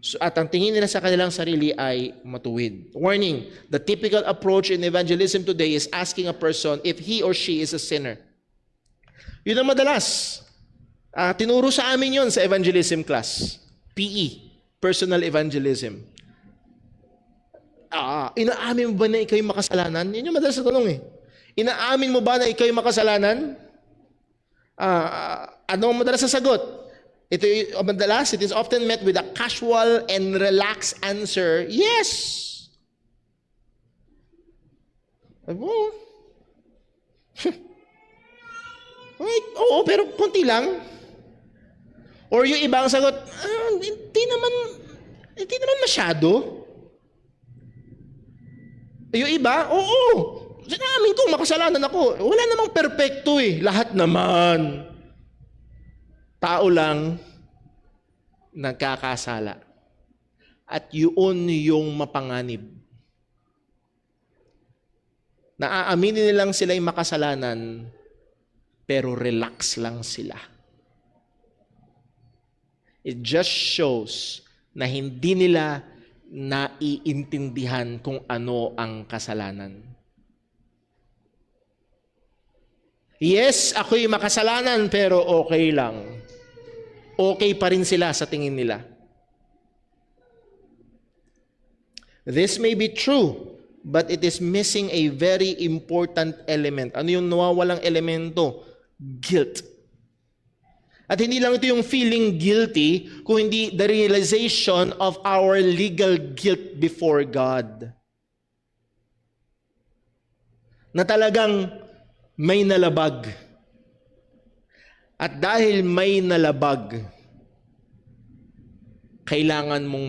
So, at ang tingin nila sa kanilang sarili ay matuwid. Warning, the typical approach in evangelism today is asking a person if he or she is a sinner. Yun ang madalas. Tinuro sa amin yun sa evangelism class. PE, personal evangelism. Inaamin mo ba na ikaw'y makasalanan? Yun yung madalas na tanong eh. Inaamin mo ba na ikaw'y makasalanan? Ano ang madalas na sagot? Ito yung madalas, it is often met with a casual and relaxed answer, yes. Oo, pero konti lang. Or yung ibang sagot, hindi naman, Hindi naman masyado. Yung iba, oo. Sinamin ko, makasalanan ako. Wala namang perpekto eh. Lahat naman. Tao lang nagkakasala. At yun yung mapanganib. Naaaminin nilang sila'y makasalanan, pero relax lang sila. It just shows na hindi nila naiintindihan kung ano ang kasalanan. Yes, ako'y makasalanan, pero okay lang. Okay pa rin sila sa tingin nila. This may be true, but it is missing a very important element. Ano yung nawawalang elemento? Guilt. At hindi lang ito yung feeling guilty, kung hindi the realization of our legal guilt before God. Na talagang may nalabag. At dahil may nalabag, kailangan mong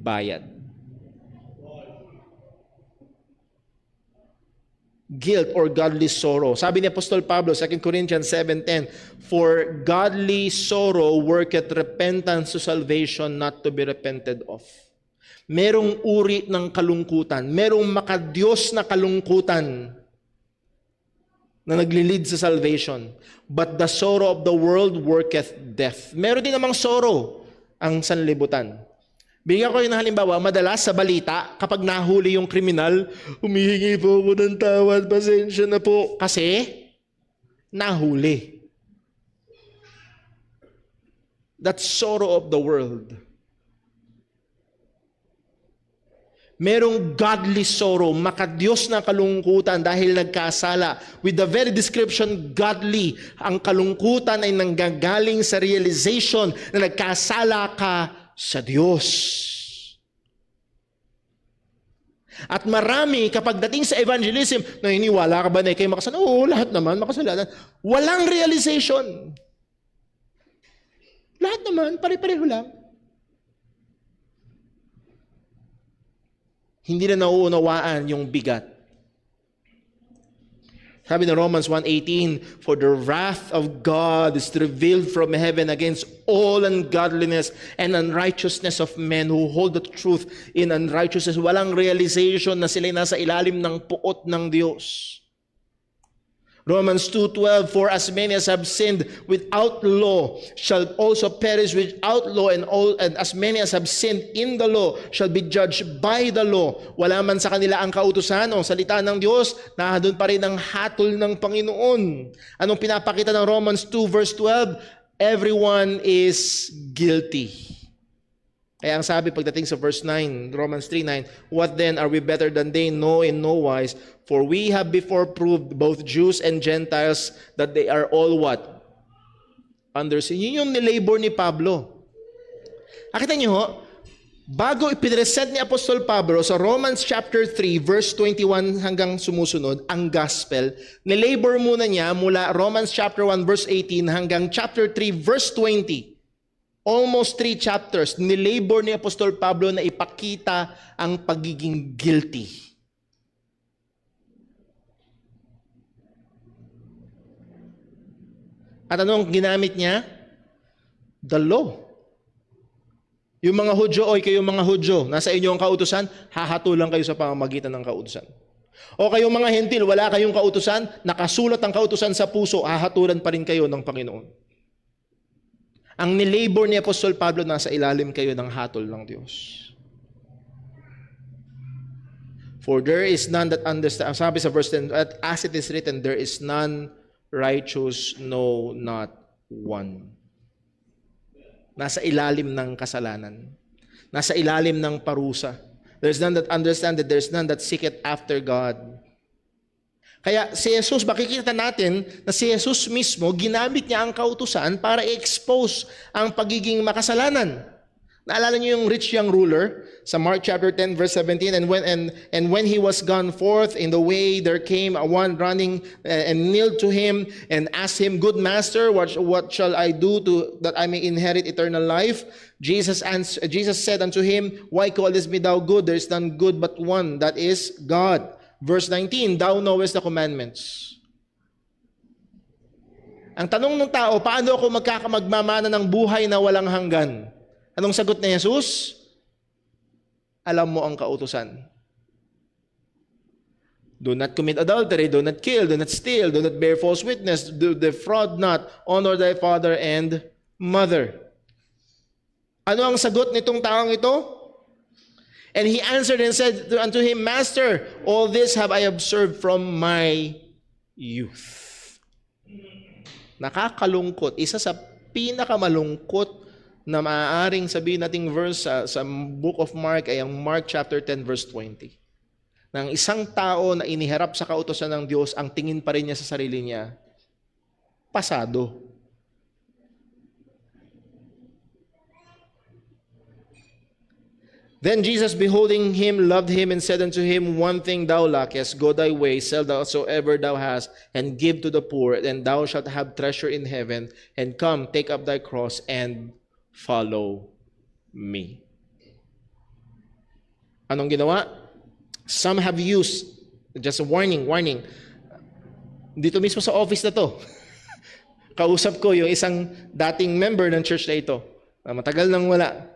magbayad. Guilt or godly sorrow. Sabi ni Apostol Pablo, 2 Corinthians 7:10, "For godly sorrow worketh repentance to salvation, not to be repented of." Merong uri ng kalungkutan, merong makadiyos na kalungkutan na naglilid sa salvation. But the sorrow of the world worketh death. Meron din namang sorrow ang sanlibutan. Bigyan ko yung halimbawa, madalas sa balita, kapag nahuli yung kriminal, humihingi po ako ng tawad, pasensya na po. Kasi, nahuli. That's sorrow of the world. Merong godly sorrow, makadiyos na kalungkutan dahil nagkasala. With the very description, godly, ang kalungkutan ay nanggagaling sa realization na nagkasala ka sa Diyos. At marami kapag dating sa evangelism, naniniwala ka ba na kayo makasalanan? Oo, lahat naman makasalanan. Walang realization. Lahat naman, pare-pareho lang. Hindi na nauunawaan yung bigat. Sabi ng Romans 1:18, "For the wrath of God is revealed from heaven against all ungodliness and unrighteousness of men who hold the truth in unrighteousness." Walang realization na sila nasa ilalim ng puot ng Diyos. Romans 2:12, "For as many as have sinned without law shall also perish without law, and as many as have sinned in the law shall be judged by the law." Wala man sa kanila ang kautusan o salita ng Diyos, nahadon pa rin ang hatol ng Panginoon. Anong pinapakita ng Romans 2:12? Everyone is guilty. Kaya ang sabi pagdating sa verse 9, Romans 3:9, "What then, are we better than they? No, in no wise. For we have before proved, both Jews and Gentiles, that they are all" what? Under sin. Yun yung nilabor ni Pablo. Nakita niyo ho, bago ipinresent ni Apostol Pablo sa Romans chapter 3, verse 21 hanggang sumusunod, ang gospel, nilabor muna niya mula Romans chapter 1, verse 18 hanggang chapter 3, verse 20. Almost 3 chapters, nilabor ni Apostol Pablo na ipakita ang pagiging guilty. At anong ginamit niya? The law. Yung mga Hudyo, oy kayong mga Hudyo, nasa inyo ang kautusan, hahatulan kayo sa pamamagitan ng kautusan. O kayong mga Hentil, wala kayong kautusan, nakasulat ang kautusan sa puso, hahatulan pa rin kayo ng Panginoon. Ang nilabor ni Apostol Pablo, nasa ilalim kayo ng hatol ng Diyos. For there is none that understand. Sabi sa verse 10, "As it is written, there is none righteous, no, not one." Nasa ilalim ng kasalanan. Nasa ilalim ng parusa. There is none that understand, that there is none that seeketh after God. Kaya si Jesus, makikita natin na si Jesus mismo, ginamit niya ang kautusan para i-expose ang pagiging makasalanan. Naalala niyo yung rich young ruler sa Mark chapter 10 verse 17, and when he was gone forth in the way, there came one running and kneeled to him and asked him, Good master, what shall I do that I may inherit eternal life? Jesus said unto him, Why callest me thou good? There is none good but one, that is God. Verse 19, Thou knowest the commandments. Ang tanong ng tao, paano ako magmamana ng buhay na walang hanggan? Anong sagot ni Jesus? Alam mo ang kautusan. Do not commit adultery, do not kill, do not steal, do not bear false witness, do defraud not, honor thy father and mother. Ano ang sagot nitong taong ito? And he answered and said unto him, Master, all this have I observed from my youth. Nakakalungkot. Isa sa pinakamalungkot na maaaring sabihin nating verse sa book of Mark ay ang Mark chapter 10 verse 20. Nang isang tao na iniharap sa kautusan ng Diyos, ang tingin pa rin niya sa sarili niya, pasado. Then Jesus, beholding him, loved him, and said unto him, One thing thou lackest, go thy way, sell whatsoever thou hast, and give to the poor, and thou shalt have treasure in heaven, and come, take up thy cross, and follow me. Anong ginawa? Some have used, just a warning, dito mismo sa office na to, kausap ko yung isang dating member ng church na ito, na matagal nang wala.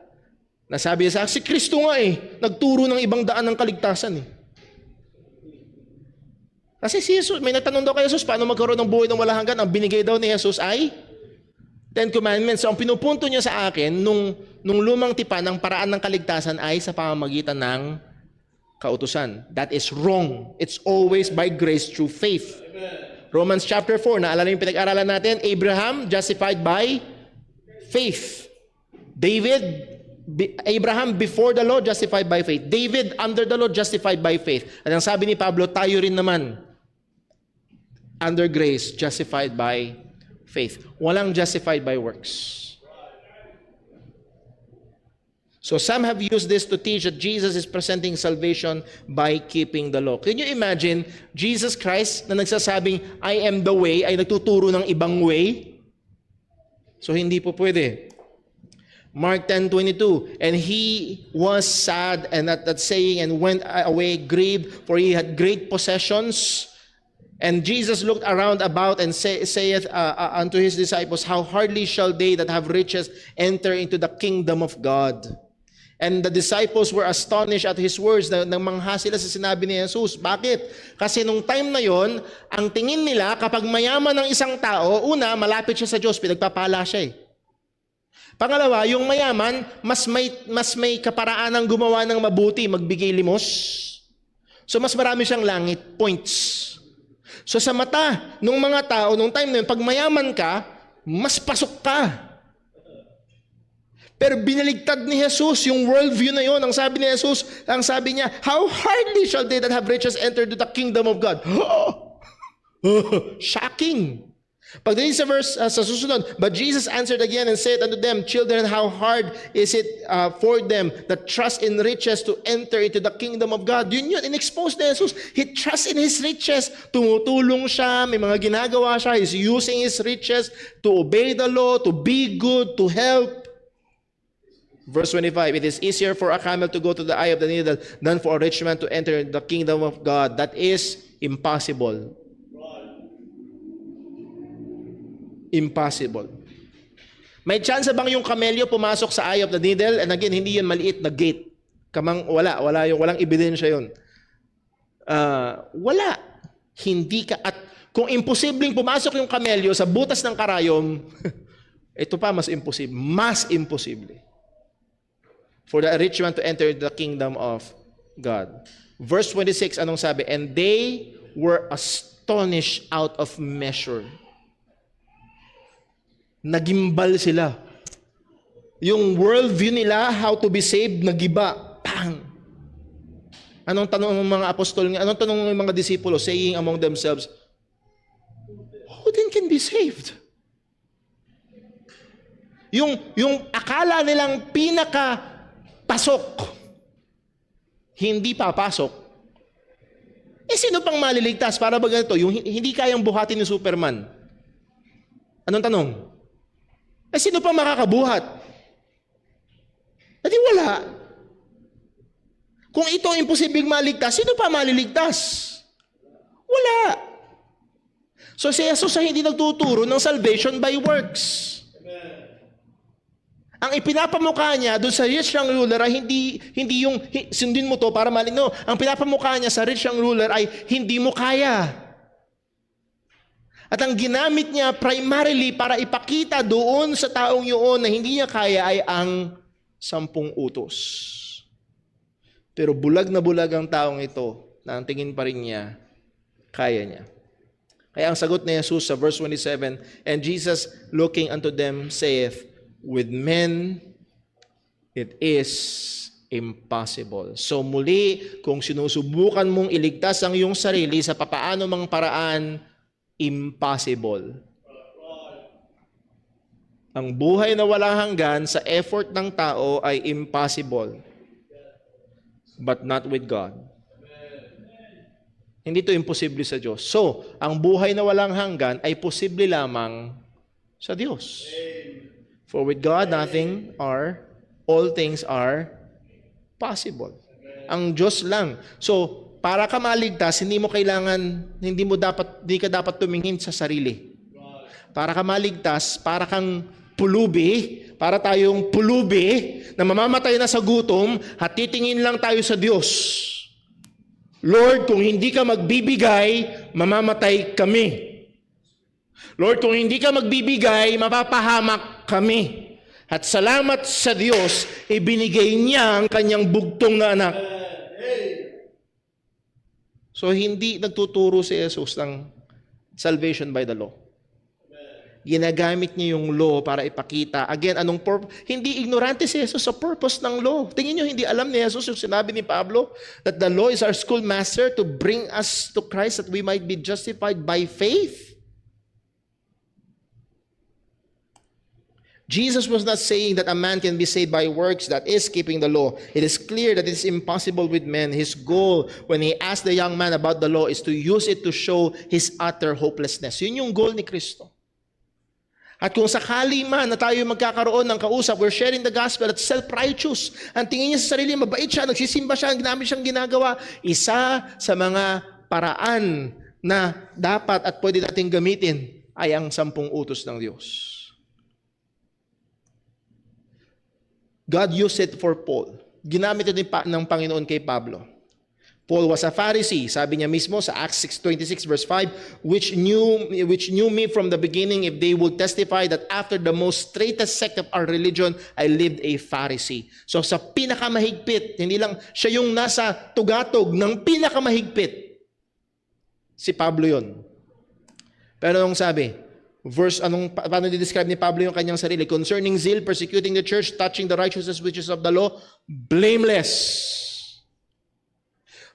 Nasabi niya sa akin, si Kristo nga nagturo ng ibang daan ng kaligtasan . Kasi si Jesus, may nagtanong daw kay Jesus, paano magkaroon ng buhay ng walang hanggan? Ang binigay daw ni Jesus ay 10 Commandments. So ang pinupunto niya sa akin, nung lumang tipan, ng paraan ng kaligtasan ay sa pamamagitan ng kautusan. That is wrong. It's always by grace through faith. Amen. Romans chapter 4, naalala yung pinag-aralan natin, Abraham justified by faith. Abraham before the law justified by faith. David under the law justified by faith. At ang sabi ni Pablo, tayo rin naman under grace justified by faith. Walang justified by works. So some have used this to teach that Jesus is presenting salvation by keeping the law. Can you imagine Jesus Christ na nagsasabing, I am the way, ay nagtuturo ng ibang way? So hindi po pwede. Mark 10:22, and he was sad and at that saying and went away grieved, for he had great possessions. And Jesus looked around about and saith unto his disciples, How hardly shall they that have riches enter into the kingdom of God? And the disciples were astonished at his words. Nangmangha sila sa sinabi ni Jesus. Bakit? Kasi nung time na yon, ang tingin nila kapag mayaman ng isang tao, una, malapit siya sa Diyos, pinagpapala siya . Pangalawa, yung mayaman, mas may kaparaanang gumawa ng mabuti, magbigay limos. So mas marami siyang langit, points. So sa mata ng mga tao, nung time na yun, pag mayaman ka, mas pasok ka. Pero binaligtad ni Jesus yung worldview na yun. Ang sabi ni Jesus, ang sabi niya, How hardly shall they that have riches enter into the kingdom of God? Shocking. Pagdating sa verse sa susunod, but Jesus answered again and said unto them, Children, how hard is it for them that trust in riches to enter into the kingdom of God? Yun, in-expose ni Jesus. He trusts in His riches. Tumutulong siya, may mga ginagawa siya. He's using His riches to obey the law, to be good, to help. Verse 25, it is easier for a camel to go to the eye of the needle than for a rich man to enter the kingdom of God. That is impossible. Impossible. May chance bang yung kamelyo pumasok sa eye of the needle? And again, hindi yun maliit na gate. Walang ebidensya yun. Wala. Hindi ka, at kung imposibleng pumasok yung kamelyo sa butas ng karayom, ito pa mas imposible. Mas imposible. For the rich man to enter the kingdom of God. Verse 26, anong sabi? And they were astonished out of measure. Nagimbal sila. Yung worldview nila, how to be saved, nagiba. Bang! Anong tanong ng mga apostol? Anong tanong ng mga disipulo? Saying among themselves, Who then can be saved? Yung akala nilang pinaka-pasok, hindi papasok. Sino pang maliligtas? Para ba ganito? Yung hindi kayang buhatin ni Superman. Anong tanong? Sino pang makakabuhat? Di wala. Kung ito ang imposibleng maligtas, sino pa maliligtas? Wala. So si Jesus ay hindi nagtuturo ng salvation by works. Ang ipinapamukha niya doon sa rich young ruler ay hindi yung sundin mo to para malino. Ang pinapamukha niya sa rich young ruler ay hindi mo kaya. At ang ginamit niya primarily para ipakita doon sa taong yun na hindi niya kaya ay ang 10 utos. Pero bulag na bulag ang taong ito na ang tingin pa rin niya, kaya niya. Kaya ang sagot ni Jesus sa verse 27, and Jesus looking unto them saith, with men it is impossible. So muli, kung sinusubukan mong iligtas ang iyong sarili sa papaano mang paraan, impossible. Ang buhay na walang hanggan sa effort ng tao ay impossible. But not with God. Hindi ito imposible sa Diyos. So, ang buhay na walang hanggan ay posible lamang sa Diyos. For with God, all things are possible. Ang Diyos lang. So, para ka maligtas, hindi ka dapat tumingin sa sarili. Para ka maligtas, para kang pulubi, para tayong pulubi na mamamatay na sa gutom at titingin lang tayo sa Diyos. Lord, kung hindi ka magbibigay, mamamatay kami. Lord, kung hindi ka magbibigay, mapapahamak kami. At salamat sa Diyos, ibinigay niya ang kanyang bugtong na anak. So, hindi nagtuturo si Jesus ng salvation by the law. Ginagamit niya yung law para ipakita. Again, hindi ignorante si Jesus sa purpose ng law. Tingin niyo, hindi alam ni Jesus yung sinabi ni Pablo that the law is our schoolmaster to bring us to Christ that we might be justified by faith. Jesus was not saying that a man can be saved by works, that is keeping the law. It is clear that it is impossible with men. His goal when he asked the young man about the law is to use it to show his utter hopelessness. Yun yung goal ni Kristo. At kung sakali man na tayo magkakaroon ng kausap, we're sharing the gospel at self-righteous. Ang tingin niya sa sarili, mabait siya, nagsisimba siya, ang ginamit siyang ginagawa. Isa sa mga paraan na dapat at pwede nating gamitin ay ang 10 utos ng Diyos. God used it for Paul. Ginamit ito ng Panginoon kay Pablo. Paul was a Pharisee, sabi niya mismo sa Acts 6:26 verse 5, which knew me from the beginning, if they would testify that after the most straightest sect of our religion, I lived a Pharisee. So sa pinakamahigpit, hindi lang siya yung nasa tugatog ng pinakamahigpit. Si Pablo yon. Pero anong sabi? Paano di-describe ni Pablo yung kanyang sarili? Concerning zeal, persecuting the church, touching the righteousness which is of the law, blameless.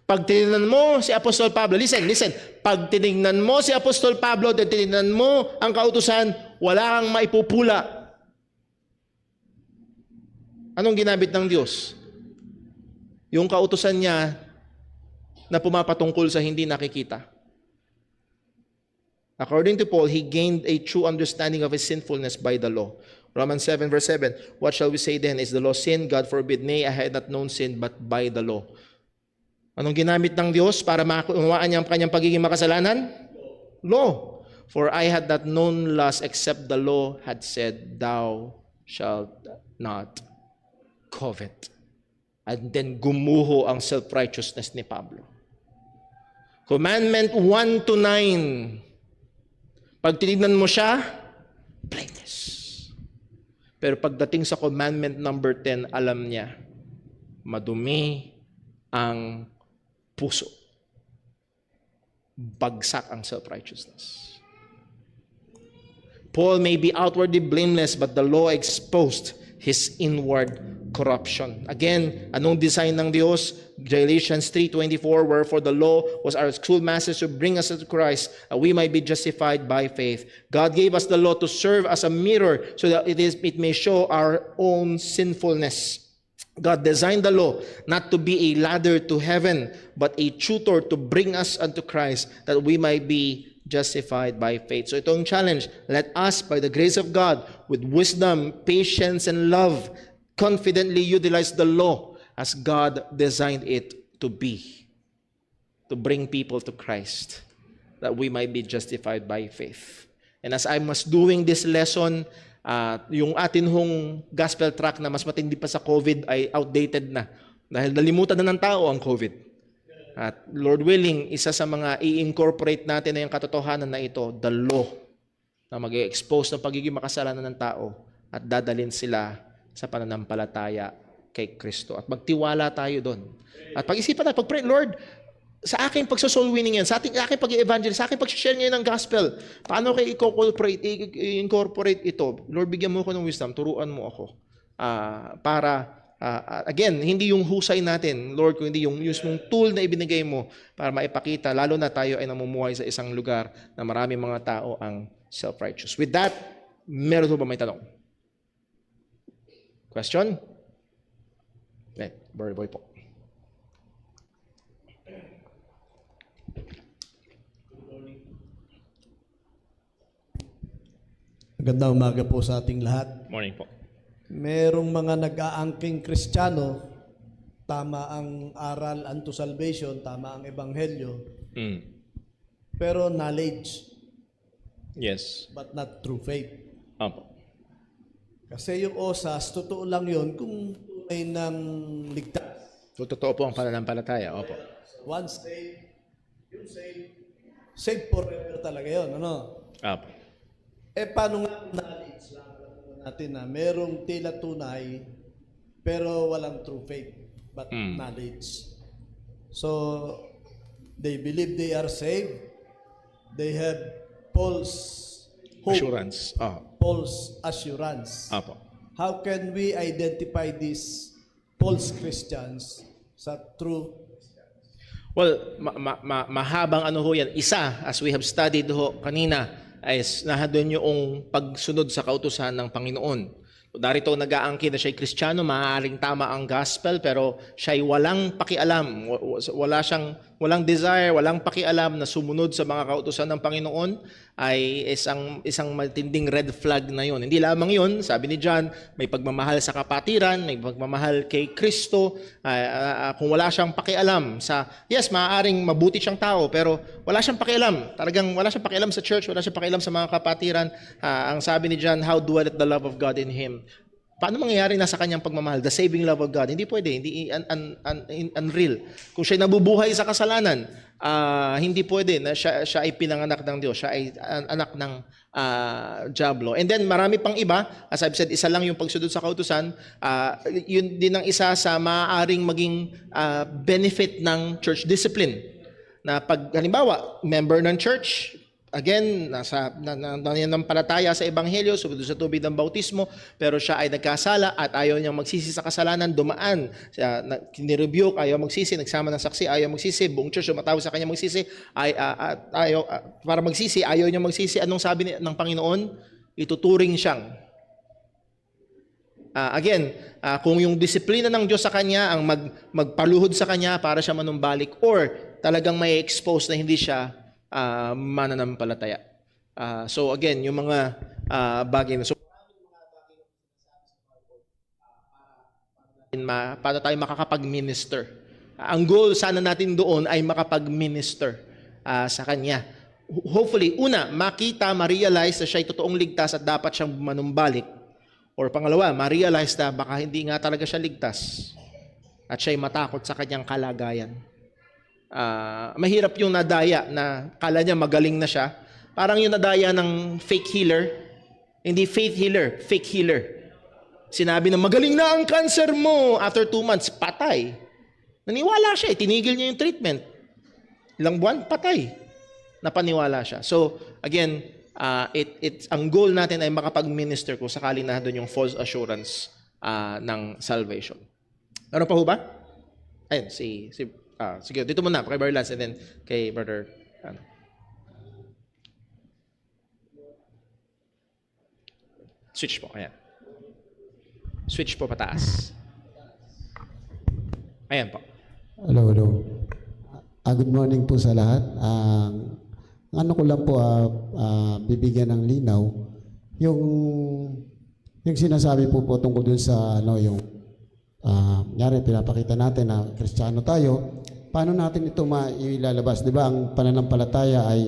Pag tinignan mo si Apostol Pablo, listen, pag tinignan mo si Apostol Pablo at tinignan mo ang kautusan, wala kang maipupula. Anong ginamit ng Diyos? Yung kautusan niya na pumapatungkol sa hindi nakikita. According to Paul, he gained a true understanding of his sinfulness by the law. Romans 7 verse 7, what shall we say then? Is the law sin? God forbid. Nay, I had not known sin but by the law. Anong ginamit ng Diyos para maunawaan niya ang kanyang pagiging makasalanan? Law. For I had not known lust except the law had said, thou shalt not covet. And then gumuho ang self-righteousness ni Pablo. Commandment 1 to 9. Pag tinignan mo siya, blameless. Pero pagdating sa commandment number 10, alam niya, madumi ang puso. Bagsak ang self-righteousness. Paul may be outwardly blameless, but the law exposed his inward corruption. Again, anong design ng Diyos? Galatians 3:24, wherefore the law was our schoolmaster to bring us to Christ, that we might be justified by faith. God gave us the law to serve as a mirror so that it may show our own sinfulness. God designed the law not to be a ladder to heaven, but a tutor to bring us unto Christ, that we might be justified by faith. So itong challenge, let us, by the grace of God, with wisdom, patience, and love, confidently utilize the law as God designed it to be, to bring people to Christ, that we might be justified by faith. And as I was doing this lesson, yung atin hong gospel track na mas matindi pa sa COVID ay outdated na. Dahil nalimutan na ng tao ang COVID. At Lord willing, isa sa mga i-incorporate natin na yung katotohanan na ito, the law, na mag-expose ng pagiging makasalanan ng tao at dadalhin sila sa pananampalataya kay Kristo. At magtiwala tayo doon. At pag-isipan natin, pag-pray, Lord, sa aking pagsa-soul winning yan, sa aking pag-evangelize, sa aking pag-share ngayon ng gospel, paano kayo i-incorporate ito? Lord, bigyan mo ako ng wisdom, turuan mo ako. Again, hindi yung husay natin, Lord, kundi yung mismong tool na ibinigay mo para maipakita, lalo na tayo ay namumuhay sa isang lugar na maraming mga tao ang self-righteous. With that, meron ba may tanong? Question? Brother Boy po. Magandang umaga po sa ating lahat. Morning po. Merong mga nag-aangking Kristiyano, tama ang aral unto salvation, tama ang ebanghelyo, pero knowledge, Yes. but not true faith. Opo. Kasi yung osas, totoo lang yon kung tunay ng ligtas. So, totoo po ang pananampalataya. Opo. Once saved, yung saved forever talaga yon, ano? Opo. Paano nga knowledge lang? Natin na merong tila tunay pero walang true faith but knowledge. So they believe they are saved. They have false hope, Assurance. false assurance. Opo. How can we identify these false Christians sa true? Well, mahabang ano ho yan. Isa, as we have studied ho kanina, ay nahadon yung pagsunod sa kautusan ng Panginoon. Darito nag-aangkin na siya'y Kristiyano, maaaring tama ang gospel, pero siya'y walang pakialam, walang desire, walang pakialam na sumunod sa mga kautusan ng Panginoon, ay isang matinding red flag na yon. Hindi lamang yon, sabi ni John, may pagmamahal sa kapatiran, may pagmamahal kay Kristo. Kung wala siyang pakialam yes, maaaring mabuti siyang tao, pero wala siyang pakialam. Talagang wala siyang pakialam sa church, wala siyang pakialam sa mga kapatiran. Ang sabi ni John, how dwelleth the love of God in him? Paano mangyayari na sa kanyang pagmamahal? The saving love of God. Hindi pwede. Hindi unreal. Kung siya nabubuhay sa kasalanan, hindi pwede na siya ay pinanganak ng Diyos. Siya ay anak ng diablo. And then marami pang iba. As I've said, isa lang yung pagsunod sa kautusan. Yun din ang isa sa maaaring maging benefit ng church discipline. Na pag halimbawa, member ng church, again, nananampalataya sa ebanghelyo, sumunod sa tubig ng bautismo, pero siya ay nagkasala at ayaw niyang magsisi sa kasalanan, dumaan, kinirebuke, ayaw magsisi, nagsama ng saksi, ayaw magsisi, buong church umatawag sa kanya magsisi, para magsisi, ayaw niyang magsisi. Anong sabi ng Panginoon? Ituturing siyang. Kung yung disiplina ng Diyos sa kanya ang magpaluhod sa kanya para siya manumbalik, or talagang may expose na hindi siya mananampalataya. So again, yung mga bagay na paano tayo makakapag-minister. Ang goal sana natin doon ay makapag-minister sa Kanya. Hopefully, una, makita, ma-realize na siya ay totoong ligtas at dapat siyang manumbalik. Or pangalawa, ma-realize na baka hindi nga talaga siya ligtas at siya ay matakot sa kanyang kalagayan. Mahirap yung nadaya na kala niya magaling na siya. Parang yung nadaya ng fake healer. Hindi faith healer, fake healer. Sinabi na magaling na ang cancer mo. After 2 months, patay. Naniwala siya, tinigil niya yung treatment. Ilang buwan, patay. Napaniwala siya. So, again, ang goal natin ay makapag-minister kung sakaling na doon yung false assurance ng salvation. Ano pa ho ba? Ayun, sige, dito muna, kay Brother Lance and then kay Brother, switch po, ayan. Switch po pataas. Ayan po. Hello, hello. Good morning po sa lahat. Ano ko lang po, bibigyan ng linaw. Yung sinasabi po tungkol dun sa, yung, nyari, pinapakita natin na Kristiyano tayo, paano natin ito mailalabas? Di ba, ang pananampalataya ay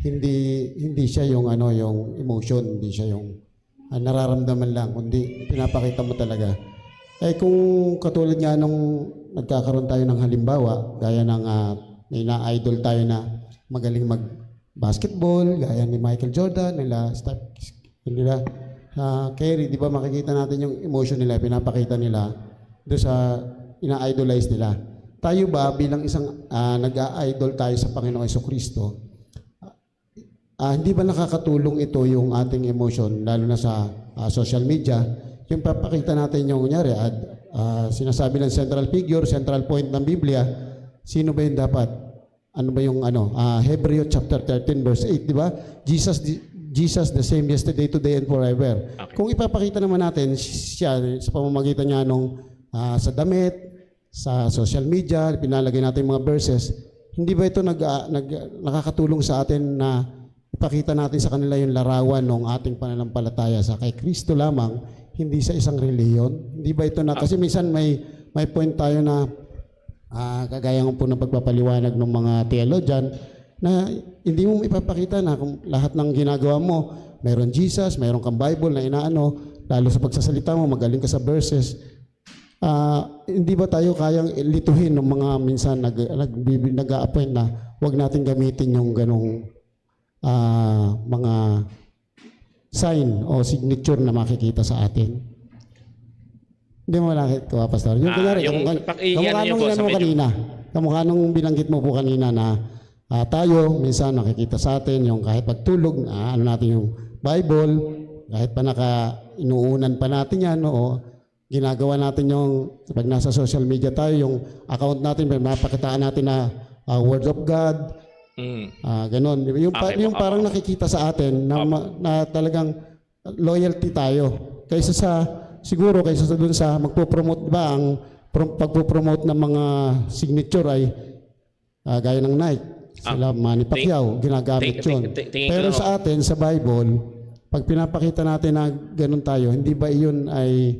hindi siya yung, yung emotion, hindi siya yung nararamdaman lang, kundi pinapakita mo talaga. Kung katulad nga nung nagkakaroon tayo ng halimbawa, gaya ng may na-idol tayo na magaling mag-basketball, gaya ni Michael Jordan, nila Kerry, di ba makikita natin yung emotion nila, pinapakita nila doon sa ina-idolize nila. Tayo ba bilang isang nag-a-idol tayo sa Panginoong Jesucristo, hindi ba nakakatulong ito yung ating emotion, lalo na sa social media, yung papakita natin yung kunyari, sinasabi ng central figure, central point ng Biblia, sino ba yung dapat? Ano ba yung Hebrew chapter 13 verse 8, di ba? Jesus the same yesterday, today, and forever. Okay. Kung ipapakita naman natin siya sa pamamagitan niya sa damit, sa social media, pinalagay natin yung mga verses, hindi ba ito nakakatulong sa atin na ipakita natin sa kanila yung larawan ng ating pananampalataya sa kay Kristo lamang, hindi sa isang reliyon? Hindi ba ito kasi minsan may point tayo na kagaya po ng pagpapaliwanag ng mga theologian na hindi mo ipapakita na kung lahat ng ginagawa mo, mayroon Jesus, mayroon kang Bible na lalo sa pagsasalita mo, magaling ka sa verses. Hindi ba tayo kayang lituhin ng mga minsan nag-a-appoint na huwag natin gamitin yung ganong mga sign o signature na makikita sa atin? Hindi mo malakit ko, Pastor. Yung kamukha nung binanggit mo po kanina na tayo, minsan nakikita sa atin yung kahit pagtulog, natin yung Bible, kahit pa inuunan pa natin yan, ginagawa natin yung, pag nasa social media tayo, yung account natin, mapakitaan natin na Word of God, ganon. Yung parang nakikita sa atin na talagang loyalty tayo. Siguro kaysa dun sa magpo-promote ba, ang pagpo-promote ng mga signature ay gaya ng Nike, sila Manny Pacquiao, ginagamit yun. Pero sa atin, sa Bible, pag pinapakita natin na ganun tayo, hindi ba iyon ay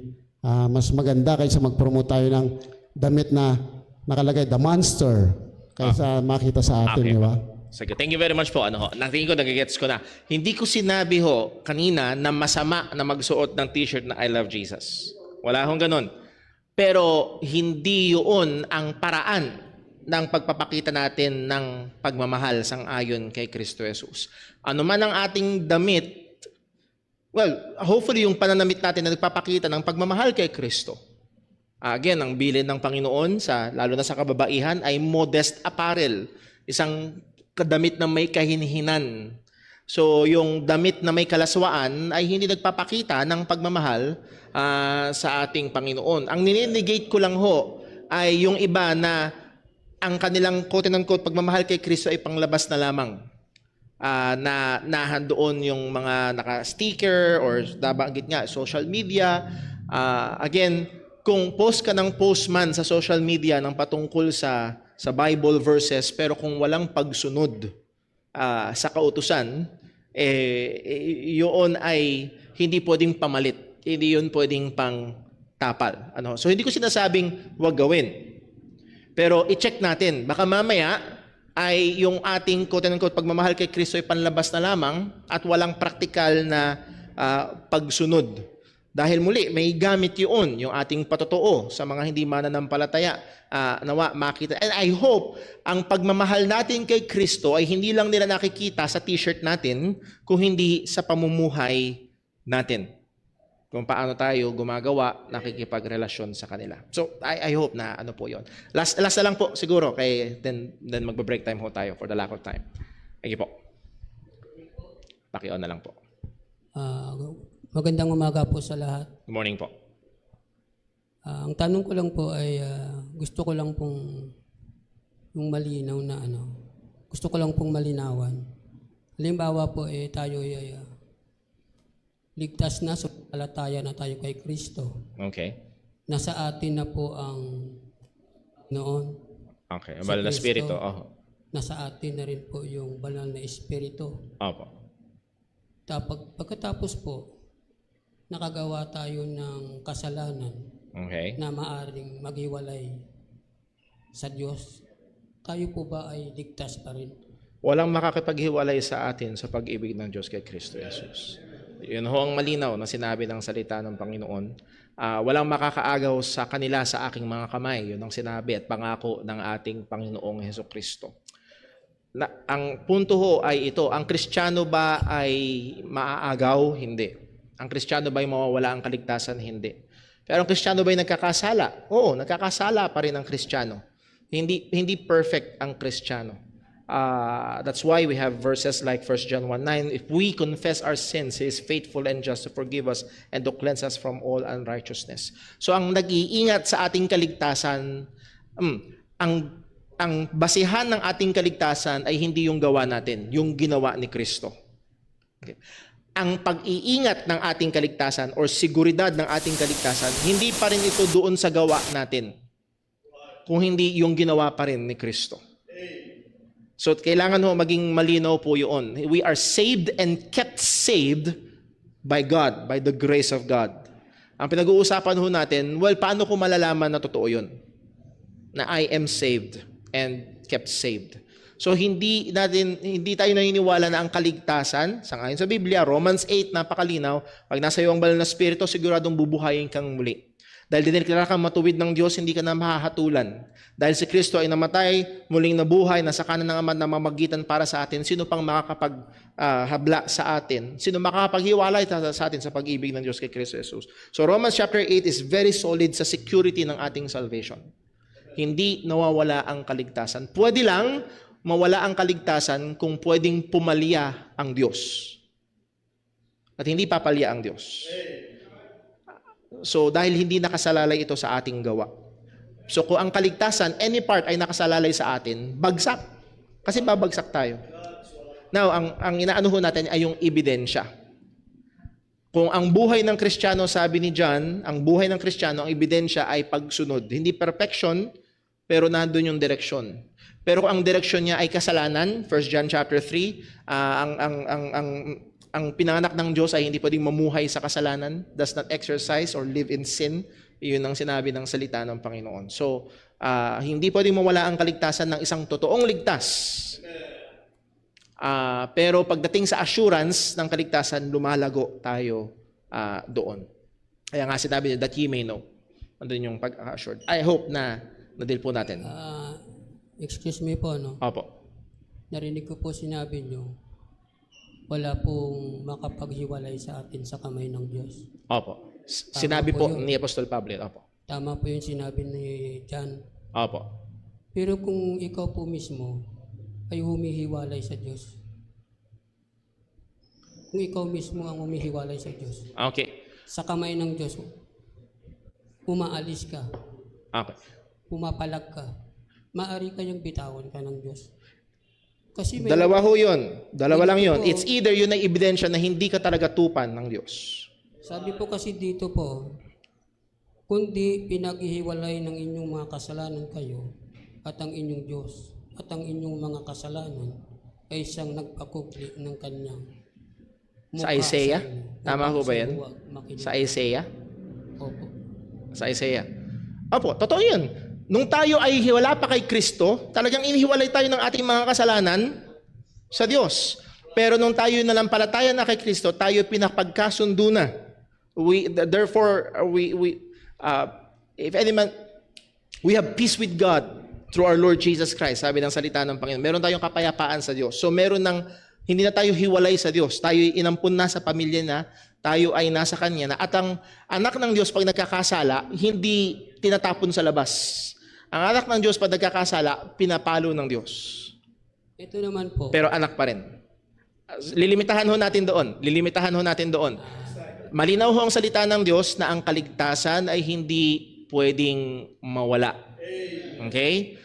mas maganda kaysa mag-promote tayo ng damit na nakalagay, The Monster, kaysa makita sa atin, di ba? Sige, thank you very much po. Natingin ko, nagigets ko na. Hindi ko sinabi kanina na masama na magsuot ng t-shirt na I love Jesus. Wala akong ganun. Pero hindi yun ang paraan ng pagpapakita natin ng pagmamahal sang-ayon kay Kristo Jesus. Ano man ang ating damit, hopefully yung pananamit natin na nagpapakita ng pagmamahal kay Kristo. Again, ang bilin ng Panginoon, lalo na sa kababaihan, ay modest apparel. Isang damit na may kahinhinan. So, yung damit na may kalaswaan ay hindi nagpapakita ng pagmamahal sa ating Panginoon. Ang ninegate ko lang ay yung iba na ang kanilang quote-unquote pagmamahal kay Kristo ay panglabas na lamang. Na nahandoon yung mga naka-sticker or nabanggit nga, social media. Again, kung post ka ng postman sa social media ng patungkol sa Bible verses, pero kung walang pagsunod sa kautusan, yun ay hindi pwedeng pamalit. Hindi yun pwedeng pang tapal. So hindi ko sinasabing huwag gawin. Pero i-check natin. Baka mamaya ay yung ating quote-unquote pagmamahal kay Kristo ay panlabas na lamang at walang praktikal na pagsunod. Dahil muli, may gamit yun, yung ating patotoo sa mga hindi mananampalataya. Nawa, makita. And I hope, ang pagmamahal natin kay Kristo ay hindi lang nila nakikita sa t-shirt natin, kung hindi sa pamumuhay natin. Kung paano tayo gumagawa, nakikipagrelasyon sa kanila. So, I hope na po yun. Last na lang po siguro, then magbe-break time ho tayo for the lack of time. Thank you po. Paki-on na lang po. Magandang umaga po sa lahat. Good morning po. Ang tanong ko lang po ay gusto ko lang pong yung malinaw na gusto ko lang pong malinawan. Halimbawa po tayo ay ligtas na, sumasampalataya na tayo kay Kristo. Okay. Nasa atin na po ang noon. Okay. Si Banal na Kristo. Espiritu. Oh. Nasa atin na rin po yung banal na Espiritu. Opo. Pagkatapos po, nakagawa tayo ng kasalanan Okay. na maaring maghiwalay sa Diyos. Tayo po ba ay ligtas pa rin? Walang makakipaghiwalay sa atin sa pag-ibig ng Diyos kay Kristo Jesus. Yun ho ang malinaw na sinabi ng salita ng Panginoon. Walang makakaagaw sa kanila sa aking mga kamay. Yun ang sinabi at pangako ng ating Panginoong Hesukristo. Ang punto ho ay ito, ang Kristiyano ba ay maaagaw? Hindi. Ang Kristiyano ba ay mawawala ang kaligtasan? Hindi. Pero ang Kristiyano ba ay nagkakasala? Oo, nagkakasala pa rin ang Kristiyano. Hindi perfect ang Kristiyano. That's why we have verses like 1 John 1:9. If we confess our sins, He is faithful and just to forgive us and to cleanse us from all unrighteousness. So ang nag-iingat sa ating kaligtasan, ang basihan ng ating kaligtasan ay hindi yung gawa natin, yung ginawa ni Kristo. Okay. Ang pag-iingat ng ating kaligtasan or seguridad ng ating kaligtasan, hindi pa rin ito doon sa gawa natin, kung hindi yung ginawa pa rin ni Kristo. So, kailangan ho maging malinaw po yun. We are saved and kept saved by God, by the grace of God. Ang pinag-uusapan ho natin, well, paano ko malalaman na totoo yun? Na I am saved and kept saved. So, hindi tayo naniniwala na ang kaligtasan, sangayon sa Biblia, Romans 8, napakalinaw, pag nasa iyo ang banal na Espiritu, siguradong bubuhayin kang muli. Dahil dineklara kang matuwid ng Diyos, hindi ka na mahahatulan. Dahil si Kristo ay namatay, muling nabuhay, nasa kanan ng Ama na mamagitan para sa atin, sino pang makakapaghabla sa atin? Sino makakapaghiwalay sa atin sa pag-ibig ng Diyos kay Kristo Jesus? So Romans chapter 8 is very solid sa security ng ating salvation. Hindi nawawala ang kaligtasan. Pwede lang mawala ang kaligtasan kung pwedeng pumalya ang Diyos. At hindi papalya ang Diyos. So, dahil hindi nakasalalay ito sa ating gawa. So, kung ang kaligtasan, any part ay nakasalalay sa atin, bagsak. Kasi babagsak tayo. Now, ang inaano ho natin ay yung ebidensya. Kung ang buhay ng Kristiyano, sabi ni John, ang buhay ng Kristiyano, ang ebidensya ay pagsunod. Hindi perfection, pero nandun yung direksyon. Pero kung ang direksyon niya ay kasalanan, 1 John chapter 3, ang pinanganak ng Diyos ay hindi pwedeng mamuhay sa kasalanan, does not exercise or live in sin. Iyon ang sinabi ng salita ng Panginoon. So, hindi pwedeng mawala ang kaligtasan ng isang totoong ligtas. Pero pagdating sa assurance ng kaligtasan, lumalago tayo doon. Kaya nga sinabi niya, that ye may know. Andun yung pag-assured. I hope na nadil po natin. Excuse me po, no? Opo. Narinig ko po sinabi nyo, wala pong makapaghiwalay sa atin sa kamay ng Diyos. Opo. Sinabi po po yun. ni Apostol Pablo. Opo. Tama po yung sinabi ni John. Opo. Pero kung ikaw po mismo ay humihiwalay sa Diyos, kung ikaw mismo ang humihiwalay sa Diyos, Okay. sa kamay ng Diyos, umaalis ka, Okay. pumapalag ka, maaari kayang bitawan ka ng Diyos. Kasi may Dalawa ho yun. Dalawa lang yun. po. It's either yun ay ebidensya na hindi ka talaga tupan ng Diyos. Sabi po kasi dito po, kundi pinaghihiwalay ng inyong mga kasalanan kayo at ang inyong Diyos at ang inyong mga kasalanan ay siyang nagpakupli ng kanyang Sa mukha Isaiah? inyo. Tama ho ba Sa yan? huwag makinig. Sa Isaiah? Opo. Sa Isaiah. Opo, totoo yun. Nung tayo ay wala pa kay Kristo, talagang inihiwalay tayo ng ating mga kasalanan sa Diyos. Pero nung tayo nanampalataya na kay Kristo, tayo pinapagkasundo na. Therefore, if any man, we have peace with God through our Lord Jesus Christ. Sabi ng salita ng Panginoon. Meron tayong kapayapaan sa Diyos. So meron hindi na tayo hiwalay sa Diyos. Tayo inampun na sa pamilya na, tayo ay nasa Kanya na. At ang anak ng Diyos pag nagkakasala, hindi tinatapon sa labas. Ang anak ng Diyos pag nagkakasala, pinapalo ng Diyos. Ito naman po. Pero anak pa rin. Lilimitahan ho natin doon. Malinaw ho ang salita ng Diyos na ang kaligtasan ay hindi pwedeng mawala. Okay?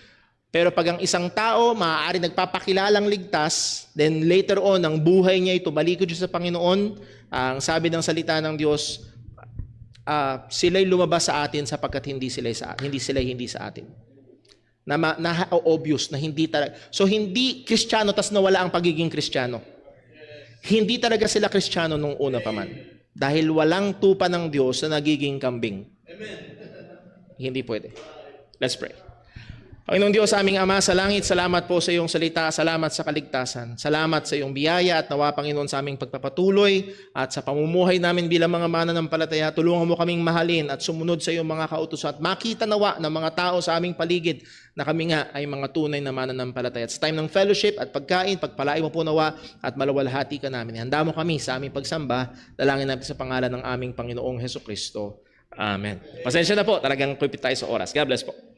Pero pag ang isang tao maaari nagpapakilalang ligtas, then later on, ang buhay niya ay tumalikod siya sa Panginoon, ang sabi ng salita ng Diyos, sila'y lumabas sa atin sapagkat hindi sila sa atin. Na obvious na hindi talaga. So hindi Kristiyano tas nawala ang pagiging Kristiyano. Hindi talaga sila Kristiyano nung una pa man. Dahil walang tupa ng Diyos na nagiging kambing. Hindi pwede. Let's pray. Panginoong Diyos, aming Ama sa langit, salamat po sa iyong salita, salamat sa kaligtasan, salamat sa iyong biyaya at nawa, Panginoon, sa aming pagpapatuloy at sa pamumuhay namin bilang mga mananampalataya. Tulungan mo kaming mahalin at sumunod sa iyong mga kautusan at makita nawa ng mga tao sa aming paligid na kami nga ay mga tunay na mananampalataya. At sa time ng fellowship at pagkain, pagpalain mo po nawa at malawalhati ka namin. Handa mo kami sa aming pagsamba, dalangin natin sa pangalan ng aming Panginoong Hesukristo. Amen. Pasensya na po, talagang kupit tayo sa oras. God bless po.